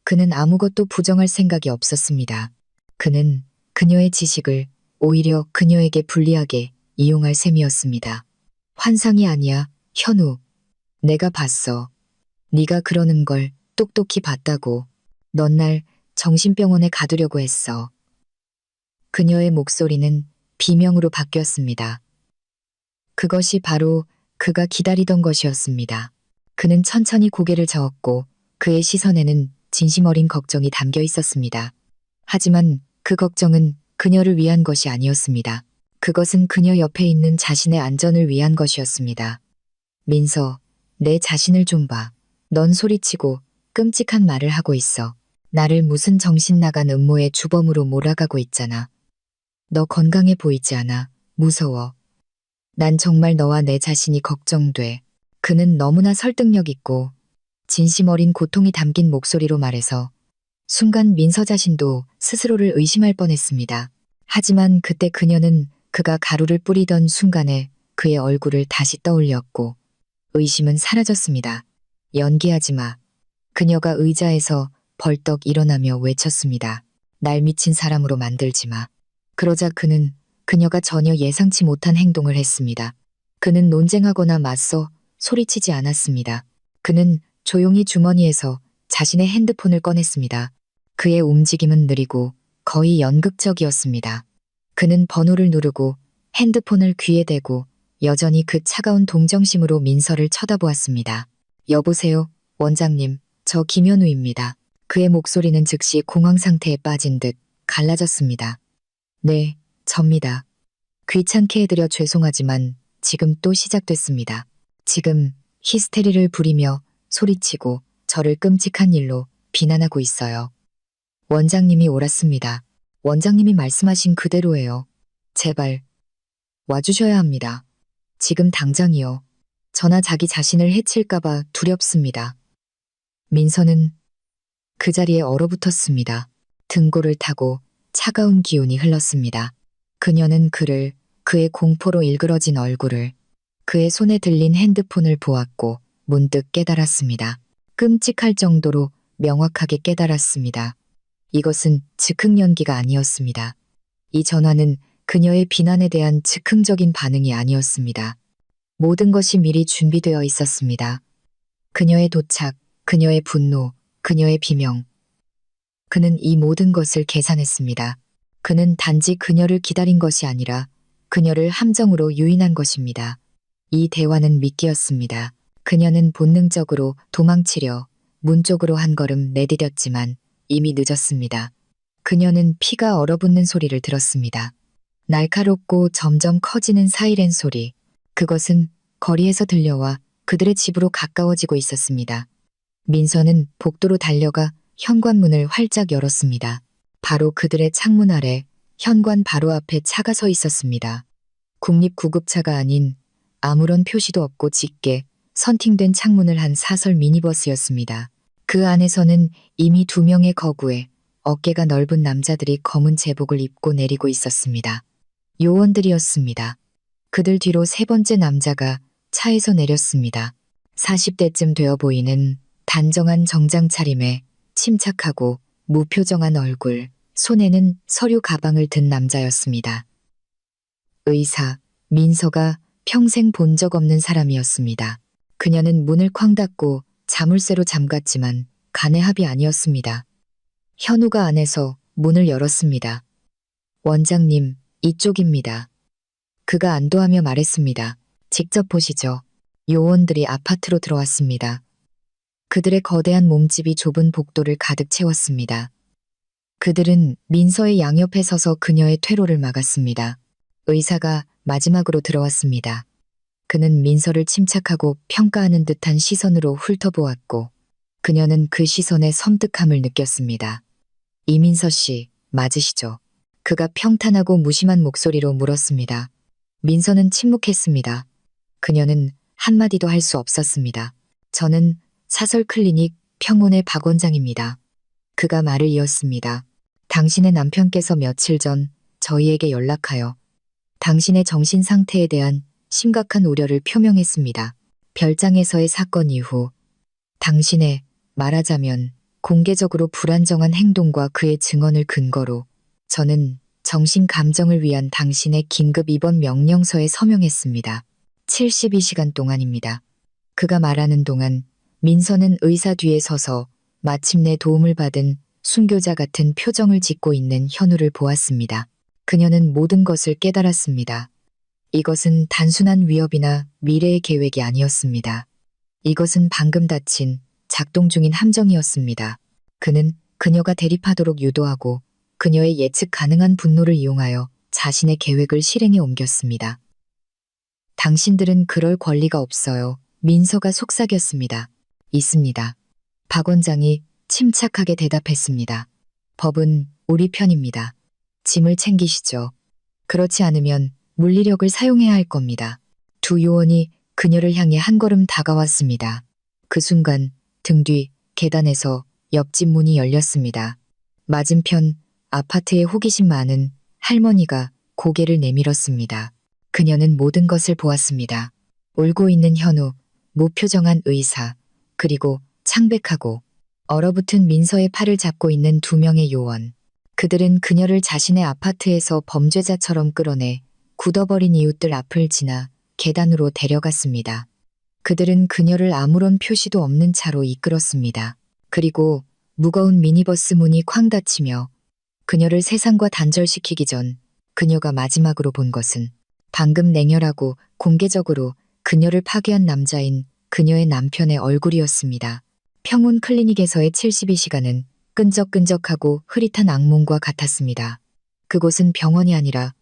그는 아무것도 부정할 생각이 없었습니다. 그는 그녀의 지식을 오히려 그녀에게 불리하게 이용할 셈이었습니다. 환상이 아니야, 현우. 내가 봤어. 네가 그러는 걸 똑똑히 봤다고. 넌 날 정신병원에 가두려고 했어. 그녀의 목소리는 비명으로 바뀌었습니다. 그것이 바로 그가 기다리던 것이었습니다. 그는 천천히 고개를 저었고 그의 시선에는 진심 어린 걱정이 담겨 있었습니다. 하지만 그 걱정은 그녀를 위한 것이 아니었습니다. 그것은 그녀 옆에 있는 자신의 안전을 위한 것이었습니다. 민서, 내 자신을 좀 봐. 넌 소리치고 끔찍한 말을 하고 있어. 나를 무슨 정신 나간 음모의 주범으로 몰아가고 있잖아. 너 건강해 보이지 않아. 무서워. 난 정말 너와 내 자신이 걱정돼. 그는 너무나 설득력 있고 진심 어린 고통이 담긴 목소리로 말해서 순간 민서 자신도 스스로를 의심할 뻔했습니다. 하지만 그때 그녀는 그가 가루를 뿌리던 순간에 그의 얼굴을 다시 떠올렸고 의심은 사라졌습니다. 연기하지 마. 그녀가 의자에서 벌떡 일어나며 외쳤습니다. 날 미친 사람으로 만들지 마. 그러자 그는 그녀가 전혀 예상치 못한 행동을 했습니다. 그는 논쟁하거나 맞서 소리치지 않았습니다. 그는 조용히 주머니에서 자신의 핸드폰을 꺼냈습니다. 그의 움직임은 느리고 거의 연극적이었습니다. 그는 번호를 누르고 핸드폰을 귀에 대고 여전히 그 차가운 동정심으로 민서를 쳐다보았습니다. 여보세요, 원장님, 저 김현우입니다. 그의 목소리는 즉시 공황 상태에 빠진 듯 갈라졌습니다. 네, 접니다. 귀찮게 해드려 죄송하지만 지금 또 시작됐습니다. 지금 히스테리를 부리며 소리치고 저를 끔찍한 일로 비난하고 있어요. 원장님이 옳았습니다. 원장님이 말씀하신 그대로예요. 제발 와주셔야 합니다. 지금 당장이요. 저나 자기 자신을 해칠까봐 두렵습니다. 민서는 그 자리에 얼어붙었습니다. 등골을 타고 차가운 기운이 흘렀습니다. 그녀는 그를 그의 공포로 일그러진 얼굴을 그의 손에 들린 핸드폰을 보았고 문득 깨달았습니다. 끔찍할 정도로 명확하게 깨달았습니다. 이것은 즉흥연기가 아니었습니다. 이 전화는 그녀의 비난에 대한 즉흥적인 반응이 아니었습니다. 모든 것이 미리 준비되어 있었습니다. 그녀의 도착, 그녀의 분노, 그녀의 비명. 그는 이 모든 것을 계산했습니다. 그는 단지 그녀를 기다린 것이 아니라 그녀를 함정으로 유인한 것입니다. 이 대화는 미끼였습니다. 그녀는 본능적으로 도망치려 문 쪽으로 한 걸음 내디뎠지만 이미 늦었습니다. 그녀는 피가 얼어붙는 소리를 들었습니다. 날카롭고 점점 커지는 사이렌 소리. 그것은 거리에서 들려와 그들의 집으로 가까워지고 있었습니다. 민서는 복도로 달려가 현관문을 활짝 열었습니다. 바로 그들의 창문 아래 현관 바로 앞에 차가 서 있었습니다. 국립구급차가 아닌 아무런 표시도 없고 짙게 선팅된 창문을 한 사설 미니버스였습니다. 그 안에서는 이미 2명의 거구에 어깨가 넓은 남자들이 검은 제복을 입고 내리고 있었습니다. 요원들이었습니다. 그들 뒤로 3번째 남자가 차에서 내렸습니다. 40대쯤 되어 보이는 단정한 정장 차림에 침착하고 무표정한 얼굴, 손에는 서류 가방을 든 남자였습니다. 의사, 민서가 평생 본 적 없는 사람이었습니다. 그녀는 문을 쾅 닫고 자물쇠로 잠갔지만 간의 합이 아니었습니다. 현우가 안에서 문을 열었습니다. 원장님, 이쪽입니다. 그가 안도하며 말했습니다. 직접 보시죠. 요원들이 아파트로 들어왔습니다. 그들의 거대한 몸집이 좁은 복도를 가득 채웠습니다. 그들은 민서의 양옆에 서서 그녀의 퇴로를 막았습니다. 의사가 마지막으로 들어왔습니다. 그는 민서를 침착하고 평가하는 듯한 시선으로 훑어보았고 그녀는 그 시선에 섬뜩함을 느꼈습니다. 이민서 씨, 맞으시죠? 그가 평탄하고 무심한 목소리로 물었습니다. 민서는 침묵했습니다. 그녀는 한마디도 할 수 없었습니다. 저는 사설 클리닉 평온의 박 원장입니다. 그가 말을 이었습니다. 당신의 남편께서 며칠 전 저희에게 연락하여 당신의 정신 상태에 대한 심각한 우려를 표명했습니다. 별장에서의 사건 이후 당신의 말하자면 공개적으로 불안정한 행동과 그의 증언을 근거로 저는 정신 감정을 위한 당신의 긴급 입원 명령서에 서명했습니다. 72시간 동안입니다. 그가 말하는 동안 민서는 의사 뒤에 서서 마침내 도움을 받은 순교자 같은 표정을 짓고 있는 현우를 보았습니다. 그녀는 모든 것을 깨달았습니다. 이것은 단순한 위협이나 미래의 계획이 아니었습니다. 이것은 방금 닫힌 작동 중인 함정이었습니다. 그는 그녀가 대립하도록 유도하고 그녀의 예측 가능한 분노를 이용하여 자신의 계획을 실행에 옮겼습니다. 당신들은 그럴 권리가 없어요. 민서가 속삭였습니다. 있습니다. 박 원장이 침착하게 대답했습니다. 법은 우리 편입니다. 짐을 챙기시죠. 그렇지 않으면 물리력을 사용해야 할 겁니다. 두 요원이 그녀를 향해 한 걸음 다가왔습니다. 그 순간 등 뒤 계단에서 옆집 문이 열렸습니다. 맞은편 아파트에 호기심 많은 할머니가 고개를 내밀었습니다. 그녀는 모든 것을 보았습니다. 울고 있는 현우, 무표정한 의사, 그리고 창백하고 얼어붙은 민서의 팔을 잡고 있는 2명의 요원. 그들은 그녀를 자신의 아파트에서 범죄자처럼 끌어내 굳어버린 이웃들 앞을 지나 계단으로 데려갔습니다. 그들은 그녀를 아무런 표시도 없는 차로 이끌었습니다. 그리고 무거운 미니버스 문이 쾅 닫히며 그녀를 세상과 단절시키기 전 그녀가 마지막으로 본 것은 방금 냉혈하고 공개적으로 그녀를 파괴한 남자인 그녀의 남편의 얼굴이었습니다. 평온 클리닉에서의 72시간은 끈적끈적하고 흐릿한 악몽과 같았습니다. 그곳은 병원이 아니라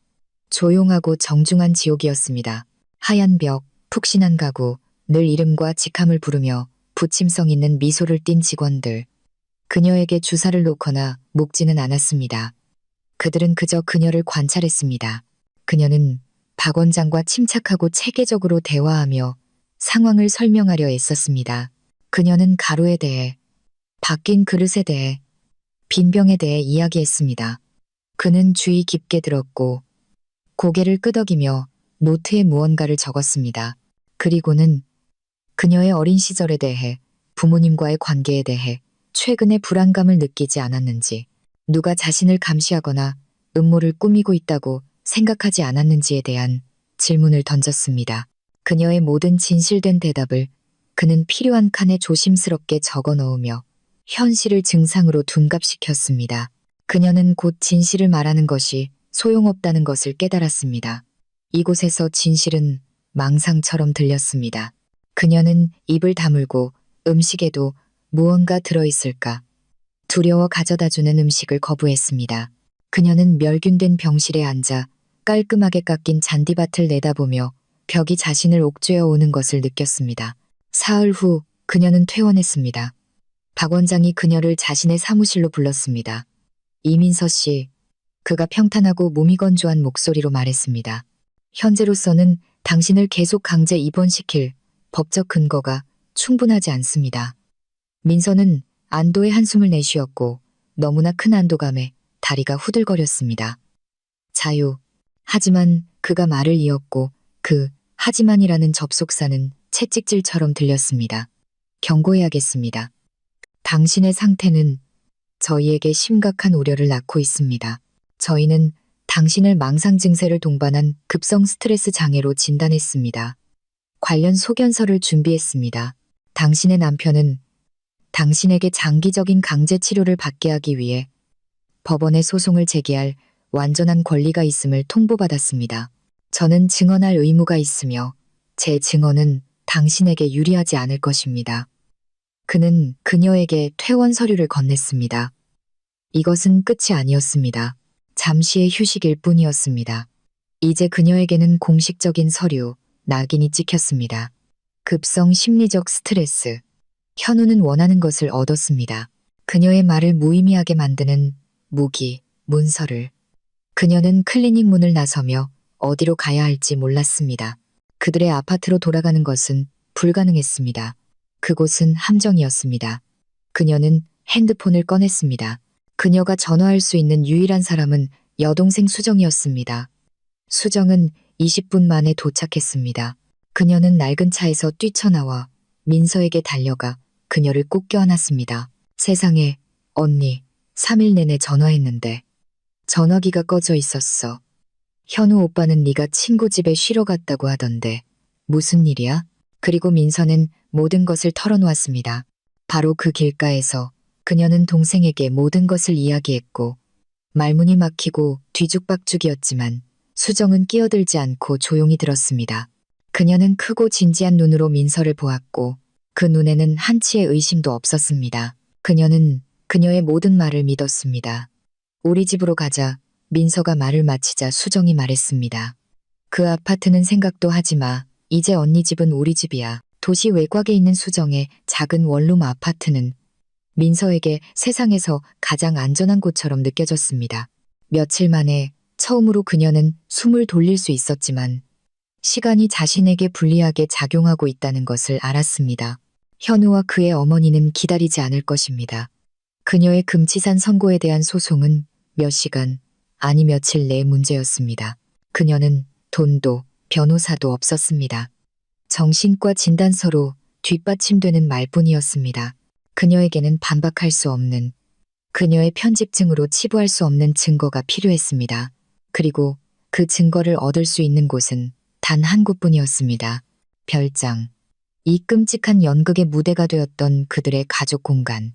조용하고 정중한 지옥이었습니다. 하얀 벽, 푹신한 가구, 늘 이름과 직함을 부르며 부침성 있는 미소를 띤 직원들. 그녀에게 주사를 놓거나 묶지는 않았습니다. 그들은 그저 그녀를 관찰했습니다. 그녀는 박 원장과 침착하고 체계적으로 대화하며 상황을 설명하려 애썼습니다. 그녀는 가루에 대해, 바뀐 그릇에 대해, 빈병에 대해 이야기했습니다. 그는 주의 깊게 들었고 고개를 끄덕이며 노트에 무언가를 적었습니다. 그리고는 그녀의 어린 시절에 대해, 부모님과의 관계에 대해 최근에 불안감을 느끼지 않았는지, 누가 자신을 감시하거나 음모를 꾸미고 있다고 생각하지 않았는지에 대한 질문을 던졌습니다. 그녀의 모든 진실된 대답을 그는 필요한 칸에 조심스럽게 적어 넣으며 현실을 증상으로 둔갑시켰습니다. 그녀는 곧 진실을 말하는 것이 소용없다는 것을 깨달았습니다. 이곳에서 진실은 망상처럼 들렸습니다. 그녀는 입을 다물고 음식에도 무언가 들어있을까 두려워 가져다주는 음식을 거부했습니다. 그녀는 멸균된 병실에 앉아 깔끔하게 깎인 잔디밭을 내다보며 벽이 자신을 옥죄어 오는 것을 느꼈습니다. 사흘 후 그녀는 퇴원했습니다. 박 원장이 그녀를 자신의 사무실로 불렀습니다. 이민서 씨, 그가 평탄하고 몸이 건조한 목소리로 말했습니다. 현재로서는 당신을 계속 강제 입원시킬 법적 근거가 충분하지 않습니다. 민서는 안도의 한숨을 내쉬었고 너무나 큰 안도감에 다리가 후들거렸습니다. 자유. 하지만 그가 말을 이었고 그 하지만이라는 접속사는 채찍질처럼 들렸습니다. 경고해야겠습니다. 당신의 상태는 저희에게 심각한 우려를 낳고 있습니다. 저희는 당신을 망상 증세를 동반한 급성 스트레스 장애로 진단했습니다. 관련 소견서를 준비했습니다. 당신의 남편은 당신에게 장기적인 강제 치료를 받게 하기 위해 법원에 소송을 제기할 완전한 권리가 있음을 통보받았습니다. 저는 증언할 의무가 있으며 제 증언은 당신에게 유리하지 않을 것입니다. 그는 그녀에게 퇴원 서류를 건넸습니다. 이것은 끝이 아니었습니다. 잠시의 휴식일 뿐이었습니다. 이제 그녀에게는 공식적인 서류, 낙인이 찍혔습니다. 급성 심리적 스트레스. 현우는 원하는 것을 얻었습니다. 그녀의 말을 무의미하게 만드는 무기, 문서를. 그녀는 클리닉 문을 나서며 어디로 가야 할지 몰랐습니다. 그들의 아파트로 돌아가는 것은 불가능했습니다. 그곳은 함정이었습니다. 그녀는 핸드폰을 꺼냈습니다. 그녀가 전화할 수 있는 유일한 사람은 여동생 수정이었습니다. 수정은 20분 만에 도착했습니다. 그녀는 낡은 차에서 뛰쳐나와 민서에게 달려가 그녀를 꼭 껴안았습니다. 세상에, 언니, 3일 내내 전화했는데 전화기가 꺼져 있었어. 현우 오빠는 네가 친구 집에 쉬러 갔다고 하던데 무슨 일이야? 그리고 민서는 모든 것을 털어놓았습니다. 바로 그 길가에서 그녀는 동생에게 모든 것을 이야기했고 말문이 막히고 뒤죽박죽이었지만 수정은 끼어들지 않고 조용히 들었습니다. 그녀는 크고 진지한 눈으로 민서를 보았고 그 눈에는 한치의 의심도 없었습니다. 그녀는 그녀의 모든 말을 믿었습니다. 우리 집으로 가자. 민서가 말을 마치자 수정이 말했습니다. 그 아파트는 생각도 하지 마. 이제 언니 집은 우리 집이야. 도시 외곽에 있는 수정의 작은 원룸 아파트는 민서에게 세상에서 가장 안전한 곳처럼 느껴졌습니다. 며칠 만에 처음으로 그녀는 숨을 돌릴 수 있었지만 시간이 자신에게 불리하게 작용하고 있다는 것을 알았습니다. 현우와 그의 어머니는 기다리지 않을 것입니다. 그녀의 금치산 선고에 대한 소송은 몇 시간, 아니 며칠 내 문제였습니다. 그녀는 돈도 변호사도 없었습니다. 정신과 진단서로 뒷받침되는 말뿐이었습니다. 그녀에게는 반박할 수 없는, 그녀의 편집증으로 치부할 수 없는 증거가 필요했습니다. 그리고 그 증거를 얻을 수 있는 곳은 단 한 곳뿐이었습니다. 별장. 이 끔찍한 연극의 무대가 되었던 그들의 가족 공간.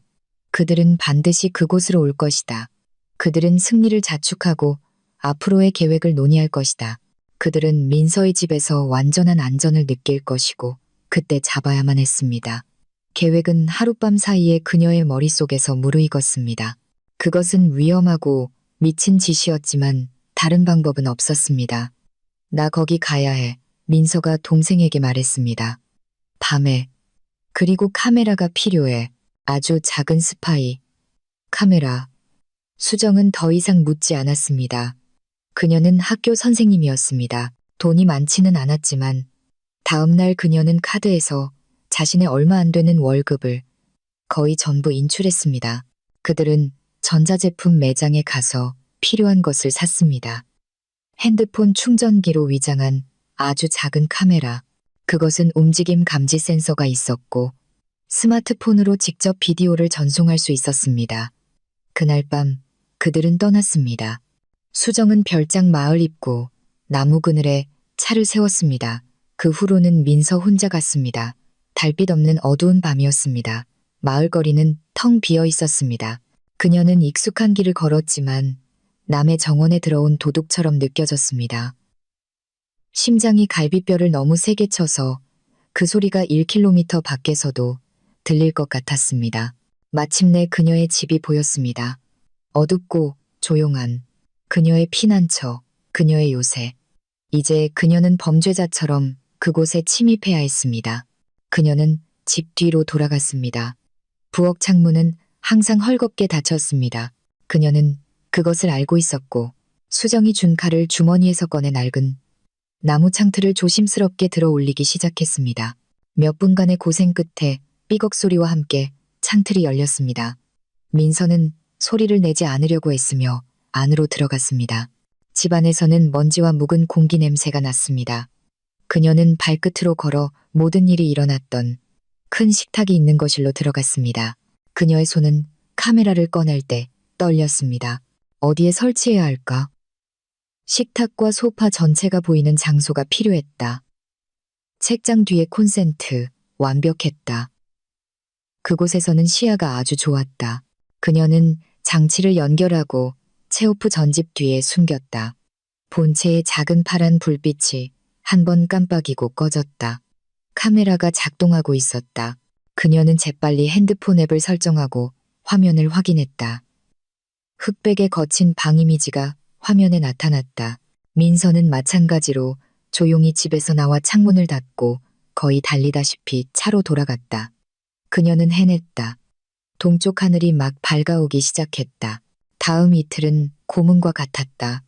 그들은 반드시 그곳으로 올 것이다. 그들은 승리를 자축하고 앞으로의 계획을 논의할 것이다. 그들은 민서의 집에서 완전한 안전을 느낄 것이고 그때 잡아야만 했습니다. 계획은 하룻밤 사이에 그녀의 머릿속에서 무르익었습니다. 그것은 위험하고 미친 짓이었지만 다른 방법은 없었습니다. 나 거기 가야 해. 민서가 동생에게 말했습니다. 밤에. 그리고 카메라가 필요해. 아주 작은 스파이. 카메라. 수정은 더 이상 묻지 않았습니다. 그녀는 학교 선생님이었습니다. 돈이 많지는 않았지만 다음 날 그녀는 카드에서 자신의 얼마 안 되는 월급을 거의 전부 인출했습니다. 그들은 전자제품 매장에 가서 필요한 것을 샀습니다. 핸드폰 충전기로 위장한 아주 작은 카메라. 그것은 움직임 감지 센서가 있었고 스마트폰으로 직접 비디오를 전송할 수 있었습니다. 그날 밤 그들은 떠났습니다. 수정은 별장 마을 입구 나무 그늘에 차를 세웠습니다. 그 후로는 민서 혼자 갔습니다. 달빛 없는 어두운 밤이었습니다. 마을 거리는 텅 비어 있었습니다. 그녀는 익숙한 길을 걸었지만 남의 정원에 들어온 도둑처럼 느껴졌습니다. 심장이 갈비뼈를 너무 세게 쳐서 그 소리가 1km 밖에서도 들릴 것 같았습니다. 마침내 그녀의 집이 보였습니다. 어둡고 조용한 그녀의 피난처, 그녀의 요새. 이제 그녀는 범죄자처럼 그곳에 침입해야 했습니다. 그녀는 집 뒤로 돌아갔습니다. 부엌 창문은 항상 헐겁게 닫혔습니다. 그녀는 그것을 알고 있었고 수정이 준 칼을 주머니에서 꺼내 낡은 나무 창틀을 조심스럽게 들어 올리기 시작했습니다. 몇 분간의 고생 끝에 삐걱 소리와 함께 창틀이 열렸습니다. 민서는 소리를 내지 않으려고 애쓰며 안으로 들어갔습니다. 집안에서는 먼지와 묵은 공기 냄새가 났습니다. 그녀는 발끝으로 걸어 모든 일이 일어났던 큰 식탁이 있는 거실로 들어갔습니다. 그녀의 손은 카메라를 꺼낼 때 떨렸습니다. 어디에 설치해야 할까? 식탁과 소파 전체가 보이는 장소가 필요했다. 책장 뒤에 콘센트, 완벽했다. 그곳에서는 시야가 아주 좋았다. 그녀는 장치를 연결하고 체오프 전집 뒤에 숨겼다. 본체의 작은 파란 불빛이 한 번 깜빡이고 꺼졌다. 카메라가 작동하고 있었다. 그녀는 재빨리 핸드폰 앱을 설정하고 화면을 확인했다. 흑백의 거친 방 이미지가 화면에 나타났다. 민서는 마찬가지로 조용히 집에서 나와 창문을 닫고 거의 달리다시피 차로 돌아갔다. 그녀는 해냈다. 동쪽 하늘이 막 밝아오기 시작했다. 다음 이틀은 고문과 같았다.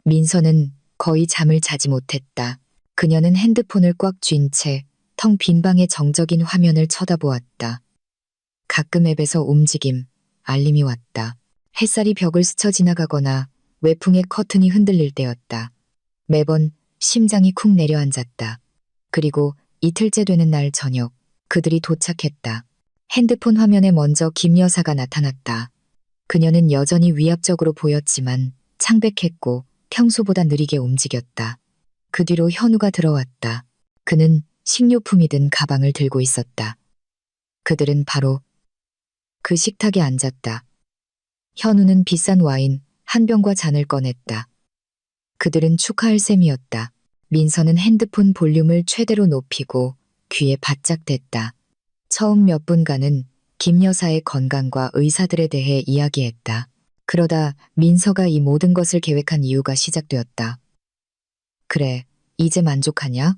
민서는 거의 잠을 자지 못했다. 그녀는 핸드폰을 꽉 쥔 채 텅 빈 방의 정적인 화면을 쳐다보았다. 가끔 앱에서 움직임, 알림이 왔다. 햇살이 벽을 스쳐 지나가거나 외풍의 커튼이 흔들릴 때였다. 매번 심장이 쿵 내려앉았다. 그리고 이틀째 되는 날 저녁, 그들이 도착했다. 핸드폰 화면에 먼저 김 여사가 나타났다. 그녀는 여전히 위압적으로 보였지만 창백했고 평소보다 느리게 움직였다. 그 뒤로 현우가 들어왔다. 그는 식료품이 든 가방을 들고 있었다. 그들은 바로 그 식탁에 앉았다. 현우는 비싼 와인 한 병과 잔을 꺼냈다. 그들은 축하할 셈이었다. 민서는 핸드폰 볼륨을 최대로 높이고 귀에 바짝 댔다. 처음 몇 분간은 김 여사의 건강과 의사들에 대해 이야기했다. 그러다 민서가 이 모든 것을 계획한 이유가 시작되었다. 그래, 이제 만족하냐?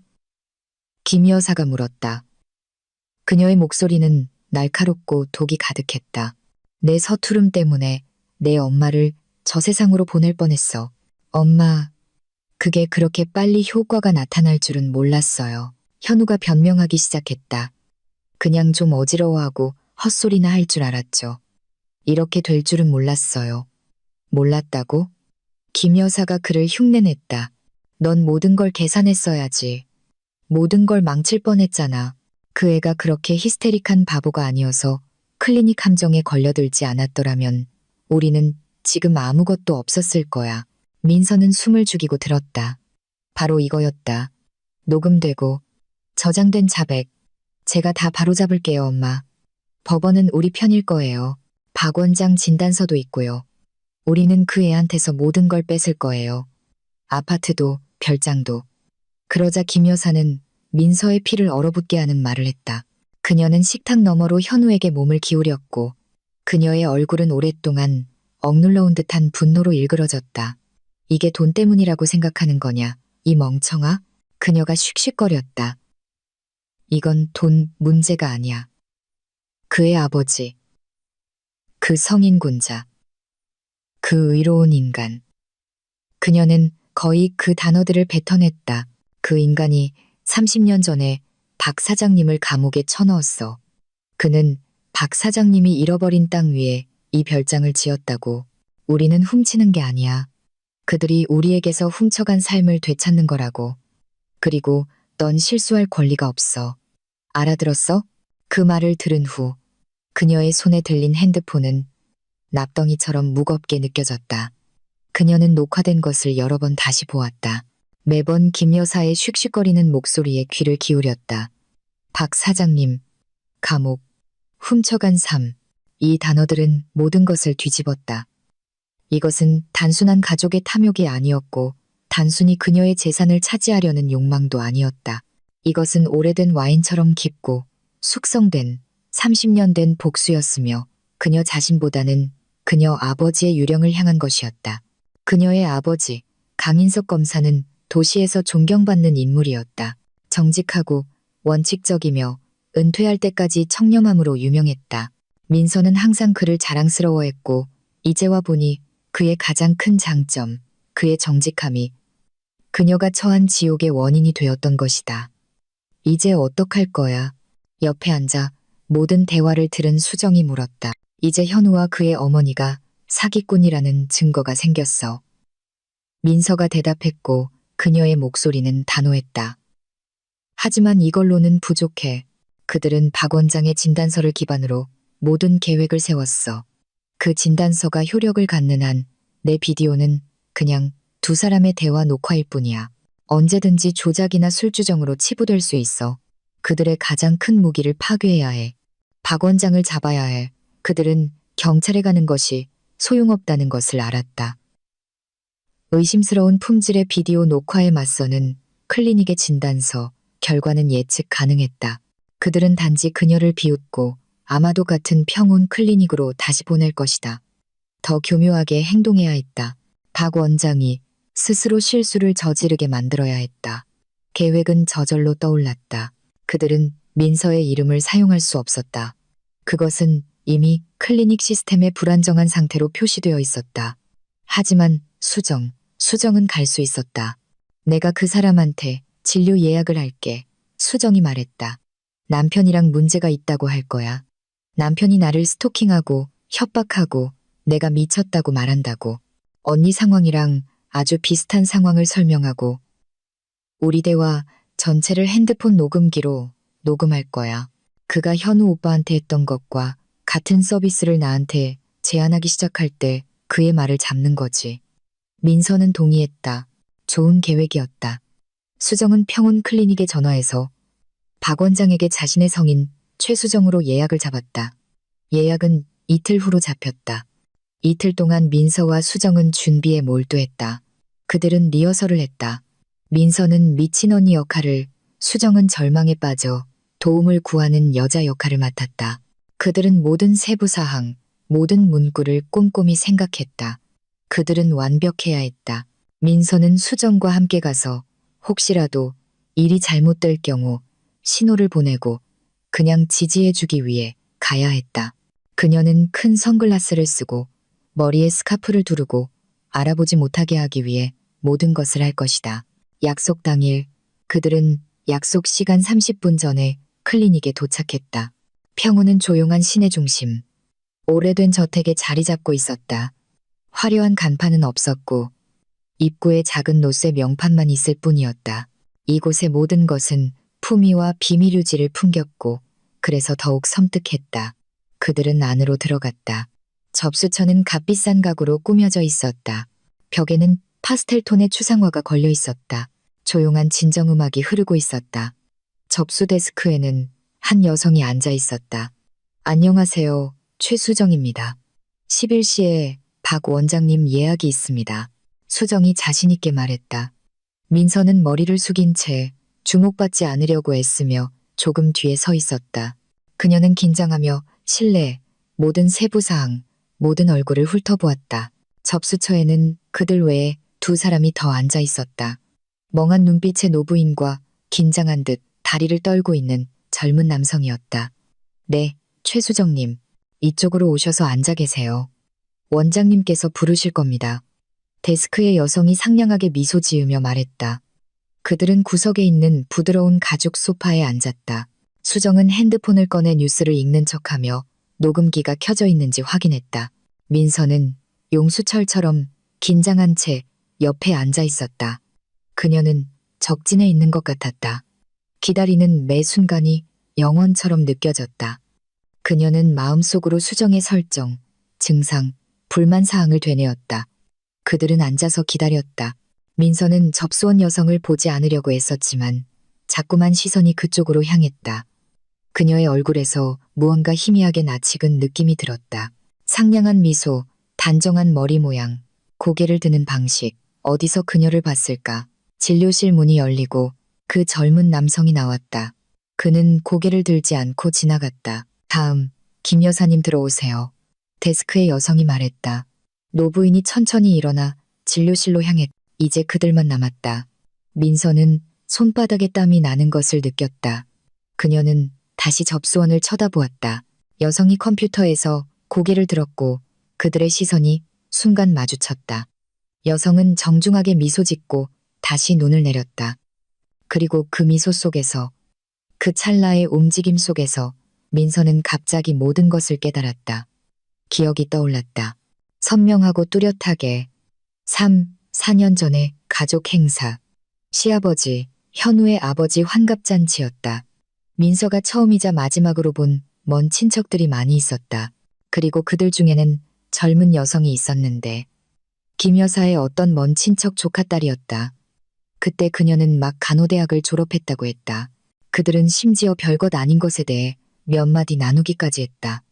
김 여사가 물었다. 그녀의 목소리는 날카롭고 독이 가득했다. 내 서투름 때문에 내 엄마를 저 세상으로 보낼 뻔했어. 엄마, 그게 그렇게 빨리 효과가 나타날 줄은 몰랐어요. 현우가 변명하기 시작했다. 그냥 좀 어지러워하고 헛소리나 할 줄 알았죠. 이렇게 될 줄은 몰랐어요. 몰랐다고? 김 여사가 그를 흉내냈다. 넌 모든 걸 계산했어야지. 모든 걸 망칠 뻔했잖아. 그 애가 그렇게 히스테릭한 바보가 아니어서 클리닉 함정에 걸려들지 않았더라면 우리는 지금 아무것도 없었을 거야. 민서는 숨을 죽이고 들었다. 바로 이거였다. 녹음되고 저장된 자백. 제가 다 바로잡을게요, 엄마. 법원은 우리 편일 거예요. 박 원장 진단서도 있고요. 우리는 그 애한테서 모든 걸 뺏을 거예요. 아파트도 별장도. 그러자 김 여사는 민서의 피를 얼어붙게 하는 말을 했다. 그녀는 식탁 너머로 현우에게 몸을 기울였고 그녀의 얼굴은 오랫동안 억눌러온 듯한 분노로 일그러졌다. 이게 돈 때문이라고 생각하는 거냐, 이 멍청아? 그녀가 슉슉거렸다. 이건 돈 문제가 아니야. 그의 아버지, 그 성인군자, 그 의로운 인간. 그녀는 거의 그 단어들을 뱉어냈다. 그 인간이 30년 전에 박 사장님을 감옥에 쳐넣었어. 그는 박 사장님이 잃어버린 땅 위에 이 별장을 지었다고. 우리는 훔치는 게 아니야. 그들이 우리에게서 훔쳐간 삶을 되찾는 거라고. 그리고 넌 실수할 권리가 없어. 알아들었어? 그 말을 들은 후 그녀의 손에 들린 핸드폰은 납덩이처럼 무겁게 느껴졌다. 그녀는 녹화된 것을 여러 번 다시 보았다. 매번 김 여사의 슉슉거리는 목소리에 귀를 기울였다. 박 사장님, 감옥, 훔쳐간 삶. 이 단어들은 모든 것을 뒤집었다. 이것은 단순한 가족의 탐욕이 아니었고 단순히 그녀의 재산을 차지하려는 욕망도 아니었다. 이것은 오래된 와인처럼 깊고 숙성된 30년 된 복수였으며 그녀 자신보다는 그녀 아버지의 유령을 향한 것이었다. 그녀의 아버지, 강인석 검사는 도시에서 존경받는 인물이었다. 정직하고 원칙적이며 은퇴할 때까지 청렴함으로 유명했다. 민서는 항상 그를 자랑스러워했고 이제와 보니 그의 가장 큰 장점, 그의 정직함이 그녀가 처한 지옥의 원인이 되었던 것이다. 이제 어떡할 거야? 옆에 앉아 모든 대화를 들은 수정이 물었다. 이제 현우와 그의 어머니가 사기꾼이라는 증거가 생겼어. 민서가 대답했고 그녀의 목소리는 단호했다. 하지만 이걸로는 부족해. 그들은 박 원장의 진단서를 기반으로 모든 계획을 세웠어. 그 진단서가 효력을 갖는 한 내 비디오는 그냥 두 사람의 대화 녹화일 뿐이야. 언제든지 조작이나 술주정으로 치부될 수 있어. 그들의 가장 큰 무기를 파괴해야 해. 박 원장을 잡아야 해. 그들은 경찰에 가는 것이 소용없다는 것을 알았다. 의심스러운 품질의 비디오 녹화에 맞서는 클리닉의 진단서, 결과는 예측 가능했다. 그들은 단지 그녀를 비웃고 아마도 같은 평온 클리닉으로 다시 보낼 것이다. 더 교묘하게 행동해야 했다. 박 원장이 스스로 실수를 저지르게 만들어야 했다. 계획은 저절로 떠올랐다. 그들은 민서의 이름을 사용할 수 없었다. 그것은 이미 클리닉 시스템에 불안정한 상태로 표시되어 있었다. 하지만 수정은 갈 수 있었다. 내가 그 사람한테 진료 예약을 할게. 수정이 말했다. 남편이랑 문제가 있다고 할 거야. 남편이 나를 스토킹하고 협박하고 내가 미쳤다고 말한다고. 언니 상황이랑 아주 비슷한 상황을 설명하고 우리 대화 전체를 핸드폰 녹음기로 녹음할 거야. 그가 현우 오빠한테 했던 것과 같은 서비스를 나한테 제안하기 시작할 때 그의 말을 잡는 거지. 민서는 동의했다. 좋은 계획이었다. 수정은 평온 클리닉에 전화해서 박 원장에게 자신의 성인 최수정으로 예약을 잡았다. 예약은 이틀 후로 잡혔다. 이틀 동안 민서와 수정은 준비에 몰두했다. 그들은 리허설을 했다. 민서는 미친 언니 역할을, 수정은 절망에 빠져 도움을 구하는 여자 역할을 맡았다. 그들은 모든 세부사항, 모든 문구를 꼼꼼히 생각했다. 그들은 완벽해야 했다. 민서는 수정과 함께 가서 혹시라도 일이 잘못될 경우 신호를 보내고 그냥 지지해주기 위해 가야 했다. 그녀는 큰 선글라스를 쓰고 머리에 스카프를 두르고 알아보지 못하게 하기 위해 모든 것을 할 것이다. 약속 당일 그들은 약속 시간 30분 전에 클리닉에 도착했다. 평우는 조용한 시내 중심. 오래된 저택에 자리 잡고 있었다. 화려한 간판은 없었고 입구에 작은 노쇠 명판만 있을 뿐이었다. 이곳의 모든 것은 품위와 비밀 유지를 풍겼고 그래서 더욱 섬뜩했다. 그들은 안으로 들어갔다. 접수처는 값비싼 가구로 꾸며져 있었다. 벽에는 파스텔 톤의 추상화가 걸려 있었다. 조용한 진정음악이 흐르고 있었다. 접수 데스크에는 한 여성이 앉아 있었다. 안녕하세요. 최수정입니다. 11시에 박 원장님 예약이 있습니다. 수정이 자신있게 말했다. 민서는 머리를 숙인 채 주목받지 않으려고 애쓰며 조금 뒤에 서 있었다. 그녀는 긴장하며 실내, 모든 세부사항, 모든 얼굴을 훑어보았다. 접수처에는 그들 외에 두 사람이 더 앉아 있었다. 멍한 눈빛의 노부인과 긴장한 듯 다리를 떨고 있는 젊은 남성이었다. 네, 최수정님. 이쪽으로 오셔서 앉아 계세요. 원장님께서 부르실 겁니다. 데스크의 여성이 상냥하게 미소 지으며 말했다. 그들은 구석에 있는 부드러운 가죽 소파에 앉았다. 수정은 핸드폰을 꺼내 뉴스를 읽는 척하며 녹음기가 켜져 있는지 확인했다. 민서는 용수철처럼 긴장한 채 옆에 앉아 있었다. 그녀는 적진에 있는 것 같았다. 기다리는 매 순간이 영원처럼 느껴졌다. 그녀는 마음속으로 수정의 설정, 증상, 불만 사항을 되뇌었다. 그들은 앉아서 기다렸다. 민서는 접수원 여성을 보지 않으려고 애썼지만 자꾸만 시선이 그쪽으로 향했다. 그녀의 얼굴에서 무언가 희미하게 낯익은 느낌이 들었다. 상냥한 미소, 단정한 머리 모양, 고개를 드는 방식, 어디서 그녀를 봤을까? 진료실 문이 열리고 그 젊은 남성이 나왔다. 그는 고개를 들지 않고 지나갔다. 다음, 김 여사님 들어오세요. 데스크의 여성이 말했다. 노부인이 천천히 일어나 진료실로 향했다. 이제 그들만 남았다. 민서는 손바닥에 땀이 나는 것을 느꼈다. 그녀는 다시 접수원을 쳐다보았다. 여성이 컴퓨터에서 고개를 들었고 그들의 시선이 순간 마주쳤다. 여성은 정중하게 미소 짓고 다시 눈을 내렸다. 그리고 그 미소 속에서, 그 찰나의 움직임 속에서 민서는 갑자기 모든 것을 깨달았다. 기억이 떠올랐다. 선명하고 뚜렷하게 4년 전의 가족 행사. 시아버지, 현우의 아버지 환갑잔치였다. 민서가 처음이자 마지막으로 본 먼 친척들이 많이 있었다. 그리고 그들 중에는 젊은 여성이 있었는데 김 여사의 어떤 먼 친척 조카딸이었다. 그때 그녀는 막 간호대학을 졸업했다고 했다. 그들은 심지어 별것 아닌 것에 대해 몇 마디 나누기까지 했다.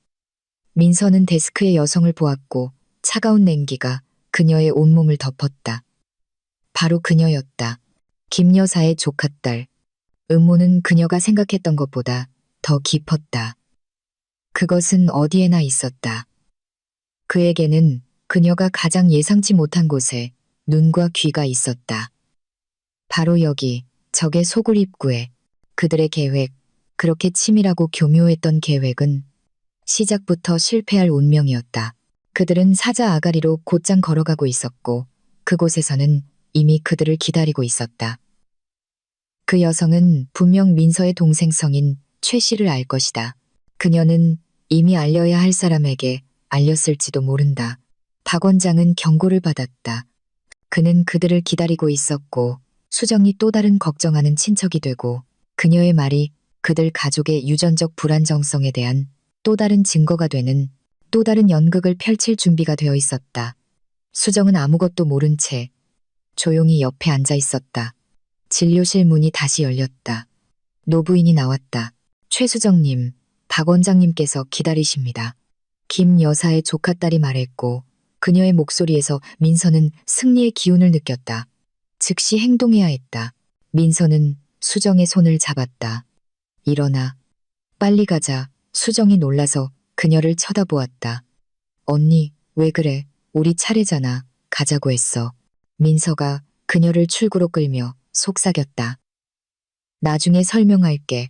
민서는 데스크의 여성을 보았고 차가운 냉기가 그녀의 온몸을 덮었다. 바로 그녀였다. 김 여사의 조카딸. 음모는 그녀가 생각했던 것보다 더 깊었다. 그것은 어디에나 있었다. 그에게는 그녀가 가장 예상치 못한 곳에 눈과 귀가 있었다. 바로 여기, 적의 소굴 입구에. 그들의 계획, 그렇게 치밀하고 교묘했던 계획은 시작부터 실패할 운명이었다. 그들은 사자 아가리로 곧장 걸어가고 있었고 그곳에서는 이미 그들을 기다리고 있었다. 그 여성은 분명 민서의 동생성인 최 씨를 알 것이다. 그녀는 이미 알려야 할 사람에게 알렸을지도 모른다. 박 원장은 경고를 받았다. 그는 그들을 기다리고 있었고 수정이 또 다른 걱정하는 친척이 되고 그녀의 말이 그들 가족의 유전적 불안정성에 대한 또 다른 증거가 되는 또 다른 연극을 펼칠 준비가 되어 있었다. 수정은 아무것도 모른 채 조용히 옆에 앉아 있었다. 진료실 문이 다시 열렸다. 노부인이 나왔다. 최수정님, 박 원장님께서 기다리십니다. 김 여사의 조카딸이 말했고 그녀의 목소리에서 민서는 승리의 기운을 느꼈다. 즉시 행동해야 했다. 민서는 수정의 손을 잡았다. 일어나. 빨리 가자. 수정이 놀라서 그녀를 쳐다보았다. 언니, 왜 그래? 우리 차례잖아. 가자고 했어. 민서가 그녀를 출구로 끌며 속삭였다. 나중에 설명할게.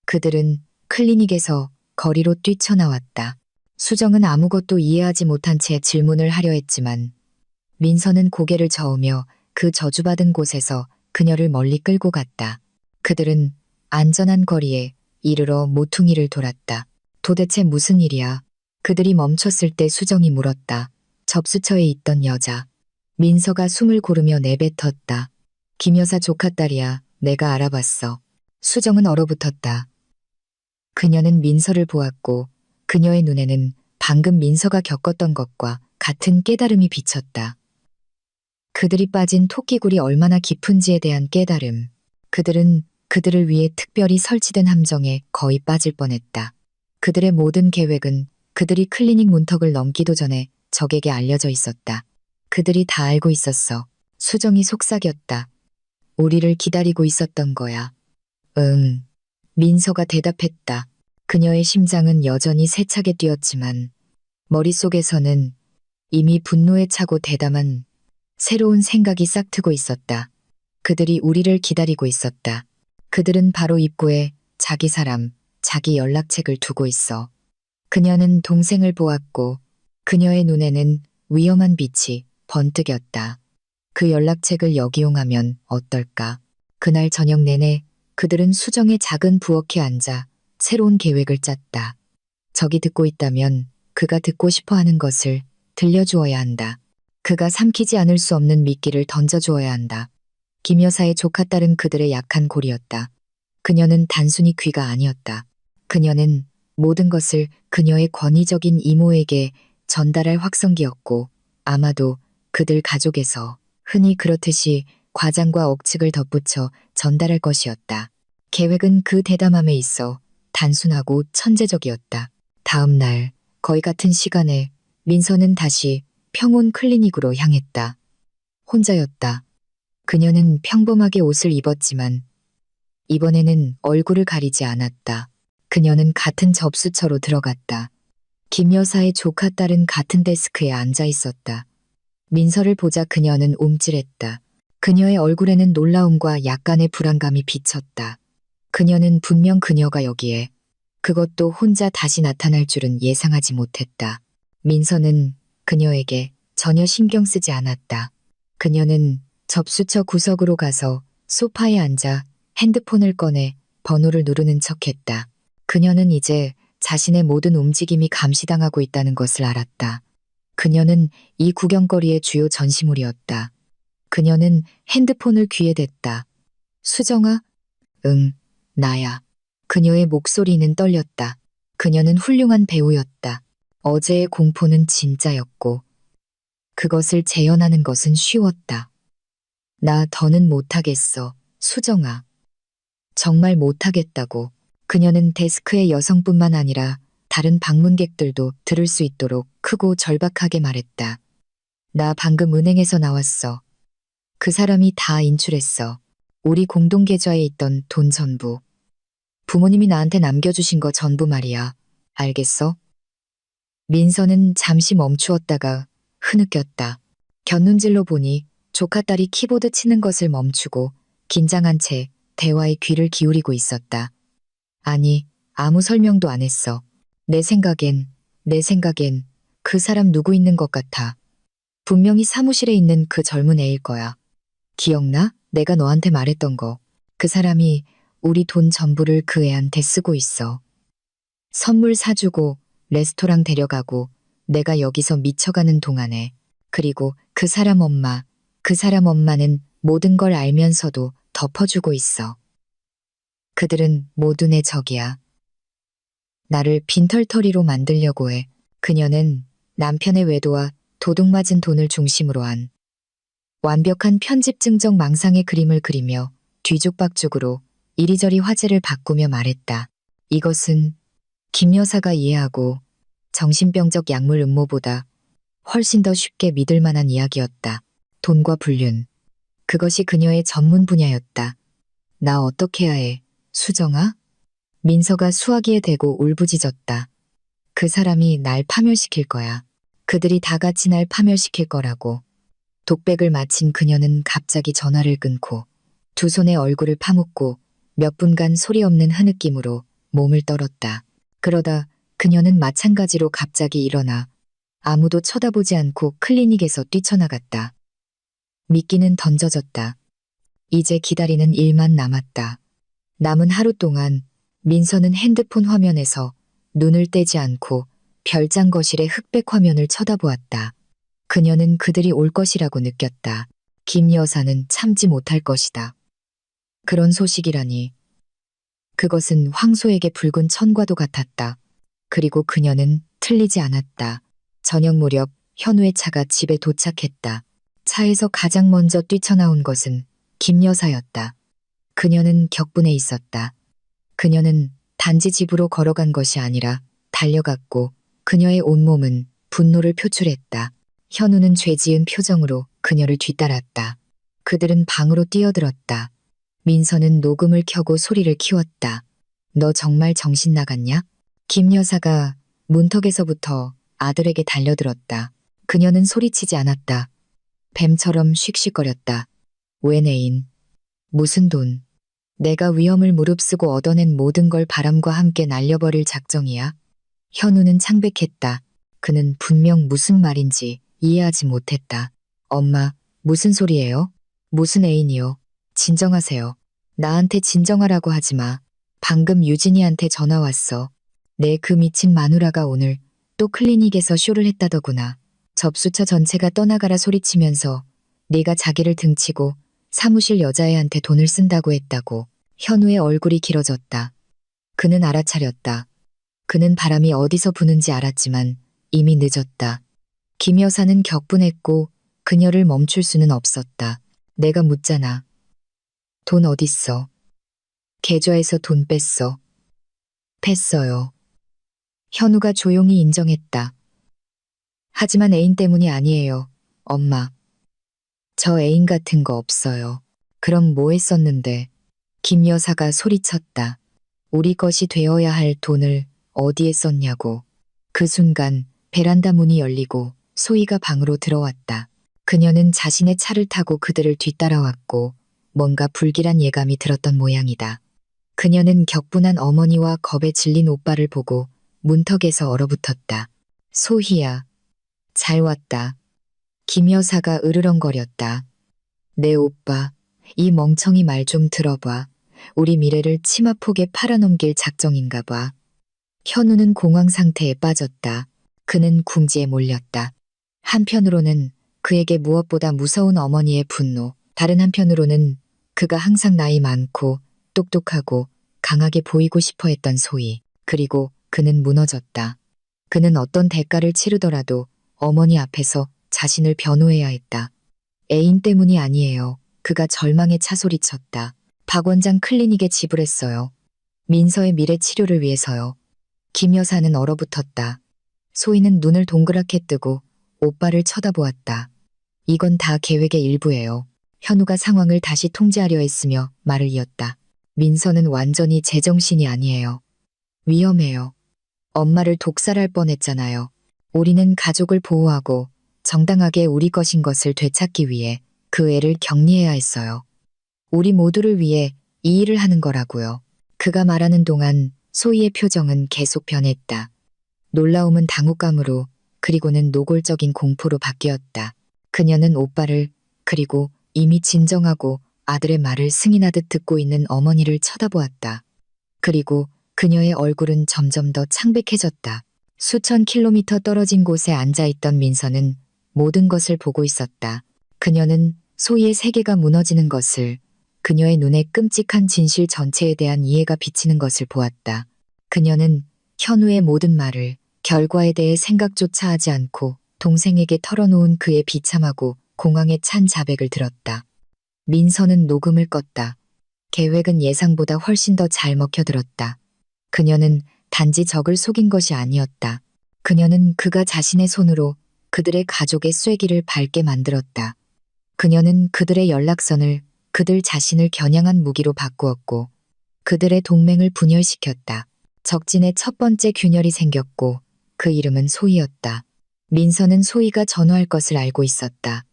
그들은 클리닉에서 거리로 뛰쳐나왔다. 수정은 아무것도 이해하지 못한 채 질문을 하려 했지만 민서는 고개를 저으며 그 저주받은 곳에서 그녀를 멀리 끌고 갔다. 그들은 안전한 거리에 이르러 모퉁이를 돌았다. 도대체 무슨 일이야? 그들이 멈췄을 때 수정이 물었다. 접수처에 있던 여자. 민서가 숨을 고르며 내뱉었다. 김 여사 조카딸이야. 내가 알아봤어. 수정은 얼어붙었다. 그녀는 민서를 보았고 그녀의 눈에는 방금 민서가 겪었던 것과 같은 깨달음이 비쳤다. 그들이 빠진 토끼굴이 얼마나 깊은지에 대한 깨달음. 그들은 그들을 위해 특별히 설치된 함정에 거의 빠질 뻔했다. 그들의 모든 계획은 그들이 클리닉 문턱을 넘기도 전에 적에게 알려져 있었다. 그들이 다 알고 있었어. 수정이 속삭였다. 우리를 기다리고 있었던 거야. 응. 민서가 대답했다. 그녀의 심장은 여전히 세차게 뛰었지만 머릿속에서는 이미 분노에 차고 대담한 새로운 생각이 싹트고 있었다. 그들이 우리를 기다리고 있었다. 그들은 바로 입구에 자기 사람, 자기 연락책을 두고 있어. 그녀는 동생을 보았고 그녀의 눈에는 위험한 빛이 번뜩였다. 그 연락책을 역이용하면 어떨까? 그날 저녁 내내 그들은 수정의 작은 부엌에 앉아 새로운 계획을 짰다. 적이 듣고 있다면 그가 듣고 싶어 하는 것을 들려주어야 한다. 그가 삼키지 않을 수 없는 미끼를 던져주어야 한다. 김 여사의 조카 딸은 그들의 약한 골이었다. 그녀는 단순히 귀가 아니었다. 그녀는 모든 것을 그녀의 권위적인 이모에게 전달할 확성기였고 아마도 그들 가족에서 흔히 그렇듯이 과장과 억측을 덧붙여 전달할 것이었다. 계획은 그 대담함에 있어 단순하고 천재적이었다. 다음 날 거의 같은 시간에 민서는 다시 평온 클리닉으로 향했다. 혼자였다. 그녀는 평범하게 옷을 입었지만 이번에는 얼굴을 가리지 않았다. 그녀는 같은 접수처로 들어갔다. 김 여사의 조카 딸은 같은 데스크에 앉아 있었다. 민서를 보자 그녀는 움찔했다. 그녀의 얼굴에는 놀라움과 약간의 불안감이 비쳤다. 그녀는 분명 그녀가 여기에 그것도 혼자 다시 나타날 줄은 예상하지 못했다. 민서는 그녀에게 전혀 신경 쓰지 않았다. 그녀는 접수처 구석으로 가서 소파에 앉아 핸드폰을 꺼내 번호를 누르는 척했다. 그녀는 이제 자신의 모든 움직임이 감시당하고 있다는 것을 알았다. 그녀는 이 구경거리의 주요 전시물이었다. 그녀는 핸드폰을 귀에 댔다. 수정아? 응, 나야. 그녀의 목소리는 떨렸다. 그녀는 훌륭한 배우였다. 어제의 공포는 진짜였고 그것을 재현하는 것은 쉬웠다. 나 더는 못하겠어, 수정아. 정말 못하겠다고. 그녀는 데스크의 여성뿐만 아니라 다른 방문객들도 들을 수 있도록 크고 절박하게 말했다. 나 방금 은행에서 나왔어. 그 사람이 다 인출했어. 우리 공동계좌에 있던 돈 전부. 부모님이 나한테 남겨주신 거 전부 말이야. 알겠어? 민서는 잠시 멈추었다가 흐느꼈다. 곁눈질로 보니 조카 딸이 키보드 치는 것을 멈추고 긴장한 채 대화에 귀를 기울이고 있었다. 아니, 아무 설명도 안 했어. 내 생각엔 그 사람 누구 있는 것 같아. 분명히 사무실에 있는 그 젊은 애일 거야. 기억나? 내가 너한테 말했던 거. 그 사람이 우리 돈 전부를 그 애한테 쓰고 있어. 선물 사주고 레스토랑 데려가고 내가 여기서 미쳐가는 동안에. 그리고 그 사람 엄마는 모든 걸 알면서도 덮어주고 있어. 그들은 모두 내 적이야. 나를 빈털터리로 만들려고 해. 그녀는 남편의 외도와 도둑맞은 돈을 중심으로 한 완벽한 편집증적 망상의 그림을 그리며 뒤죽박죽으로 이리저리 화제를 바꾸며 말했다. 이것은 김 여사가 이해하고 정신병적 약물 음모보다 훨씬 더 쉽게 믿을 만한 이야기였다. 돈과 불륜. 그것이 그녀의 전문 분야였다. 나 어떻게 해야 해, 수정아? 민서가 수화기에 대고 울부짖었다. 그 사람이 날 파멸시킬 거야. 그들이 다 같이 날 파멸시킬 거라고. 독백을 마친 그녀는 갑자기 전화를 끊고 두 손에 얼굴을 파묻고 몇 분간 소리 없는 흐느낌으로 몸을 떨었다. 그러다 그녀는 마찬가지로 갑자기 일어나 아무도 쳐다보지 않고 클리닉에서 뛰쳐나갔다. 미끼는 던져졌다. 이제 기다리는 일만 남았다. 남은 하루 동안 민서는 핸드폰 화면에서 눈을 떼지 않고 별장 거실의 흑백 화면을 쳐다보았다. 그녀는 그들이 올 것이라고 느꼈다. 김 여사는 참지 못할 것이다. 그런 소식이라니. 그것은 황소에게 붉은 천과도 같았다. 그리고 그녀는 틀리지 않았다. 저녁 무렵 현우의 차가 집에 도착했다. 차에서 가장 먼저 뛰쳐나온 것은 김 여사였다. 그녀는 격분해 있었다. 그녀는 단지 집으로 걸어간 것이 아니라 달려갔고 그녀의 온몸은 분노를 표출했다. 현우는 죄지은 표정으로 그녀를 뒤따랐다. 그들은 방으로 뛰어들었다. 민서는 녹음을 켜고 소리를 키웠다. 너 정말 정신 나갔냐? 김 여사가 문턱에서부터 아들에게 달려들었다. 그녀는 소리치지 않았다. 뱀처럼 씩씩거렸다. 웬 애인? 무슨 돈? 내가 위험을 무릅쓰고 얻어낸 모든 걸 바람과 함께 날려버릴 작정이야? 현우는 창백했다. 그는 분명 무슨 말인지 이해하지 못했다. 엄마, 무슨 소리예요? 무슨 애인이요? 진정하세요. 나한테 진정하라고 하지 마. 방금 유진이한테 전화 왔어. 내 그 미친 마누라가 오늘 또 클리닉에서 쇼를 했다더구나. 접수처 전체가 떠나가라 소리치면서 네가 자기를 등치고 사무실 여자애한테 돈을 쓴다고 했다고. 현우의 얼굴이 길어졌다. 그는 알아차렸다. 그는 바람이 어디서 부는지 알았지만 이미 늦었다. 김 여사는 격분했고 그녀를 멈출 수는 없었다. 내가 묻잖아. 돈 어딨어? 계좌에서 돈 뺐어. 뺐어요. 현우가 조용히 인정했다. 하지만 애인 때문이 아니에요. 엄마. 저 애인 같은 거 없어요. 그럼 뭐 했었는데? 김 여사가 소리쳤다. 우리 것이 되어야 할 돈을 어디에 썼냐고. 그 순간 베란다 문이 열리고 소희가 방으로 들어왔다. 그녀는 자신의 차를 타고 그들을 뒤따라왔고 뭔가 불길한 예감이 들었던 모양이다. 그녀는 격분한 어머니와 겁에 질린 오빠를 보고 문턱에서 얼어붙었다. 소희야, 잘 왔다. 김 여사가 으르렁거렸다. 내 오빠, 이 멍청이 말 좀 들어봐. 우리 미래를 치마폭에 팔아넘길 작정인가 봐. 현우는 공황 상태에 빠졌다. 그는 궁지에 몰렸다. 한편으로는 그에게 무엇보다 무서운 어머니의 분노, 다른 한편으로는 그가 항상 나이 많고 똑똑하고 강하게 보이고 싶어 했던 소희. 그리고 그는 무너졌다. 그는 어떤 대가를 치르더라도 어머니 앞에서 자신을 변호해야 했다. 애인 때문이 아니에요. 그가 절망에 차 소리쳤다. 박 원장 클리닉에 지불했어요. 민서의 미래 치료를 위해서요. 김 여사는 얼어붙었다. 소희는 눈을 동그랗게 뜨고 오빠를 쳐다보았다. 이건 다 계획의 일부예요. 현우가 상황을 다시 통제하려 했으며 말을 이었다. 민서는 완전히 제정신이 아니에요. 위험해요. 엄마를 독살할 뻔했잖아요. 우리는 가족을 보호하고 정당하게 우리 것인 것을 되찾기 위해 그 애를 격리해야 했어요. 우리 모두를 위해 이 일을 하는 거라고요. 그가 말하는 동안 소희의 표정은 계속 변했다. 놀라움은 당혹감으로 그리고는 노골적인 공포로 바뀌었다. 그녀는 오빠를 그리고 이미 진정하고 아들의 말을 승인하듯 듣고 있는 어머니를 쳐다보았다. 그리고 그녀의 얼굴은 점점 더 창백해졌다. 수천 킬로미터 떨어진 곳에 앉아있던 민서는 모든 것을 보고 있었다. 그녀는 소희의 세계가 무너지는 것을, 그녀의 눈에 끔찍한 진실 전체에 대한 이해가 비치는 것을 보았다. 그녀는 현우의 모든 말을, 결과에 대해 생각조차 하지 않고 동생에게 털어놓은 그의 비참하고 공황에 찬 자백을 들었다. 민서는 녹음을 껐다. 계획은 예상보다 훨씬 더 잘 먹혀들었다. 그녀는 단지 적을 속인 것이 아니었다. 그녀는 그가 자신의 손으로 그들의 가족의 쐐기를 밟게 만들었다. 그녀는 그들의 연락선을 그들 자신을 겨냥한 무기로 바꾸었고 그들의 동맹을 분열시켰다. 적진의 첫 번째 균열이 생겼고 그 이름은 소희였다. 민서는 소희가 전화할 것을 알고 있었다.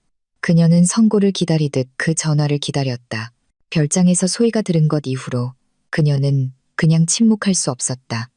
그녀는 선고를 기다리듯 그 전화를 기다렸다. 별장에서 소희가 들은 것 이후로 그녀는 그냥 침묵할 수 없었다.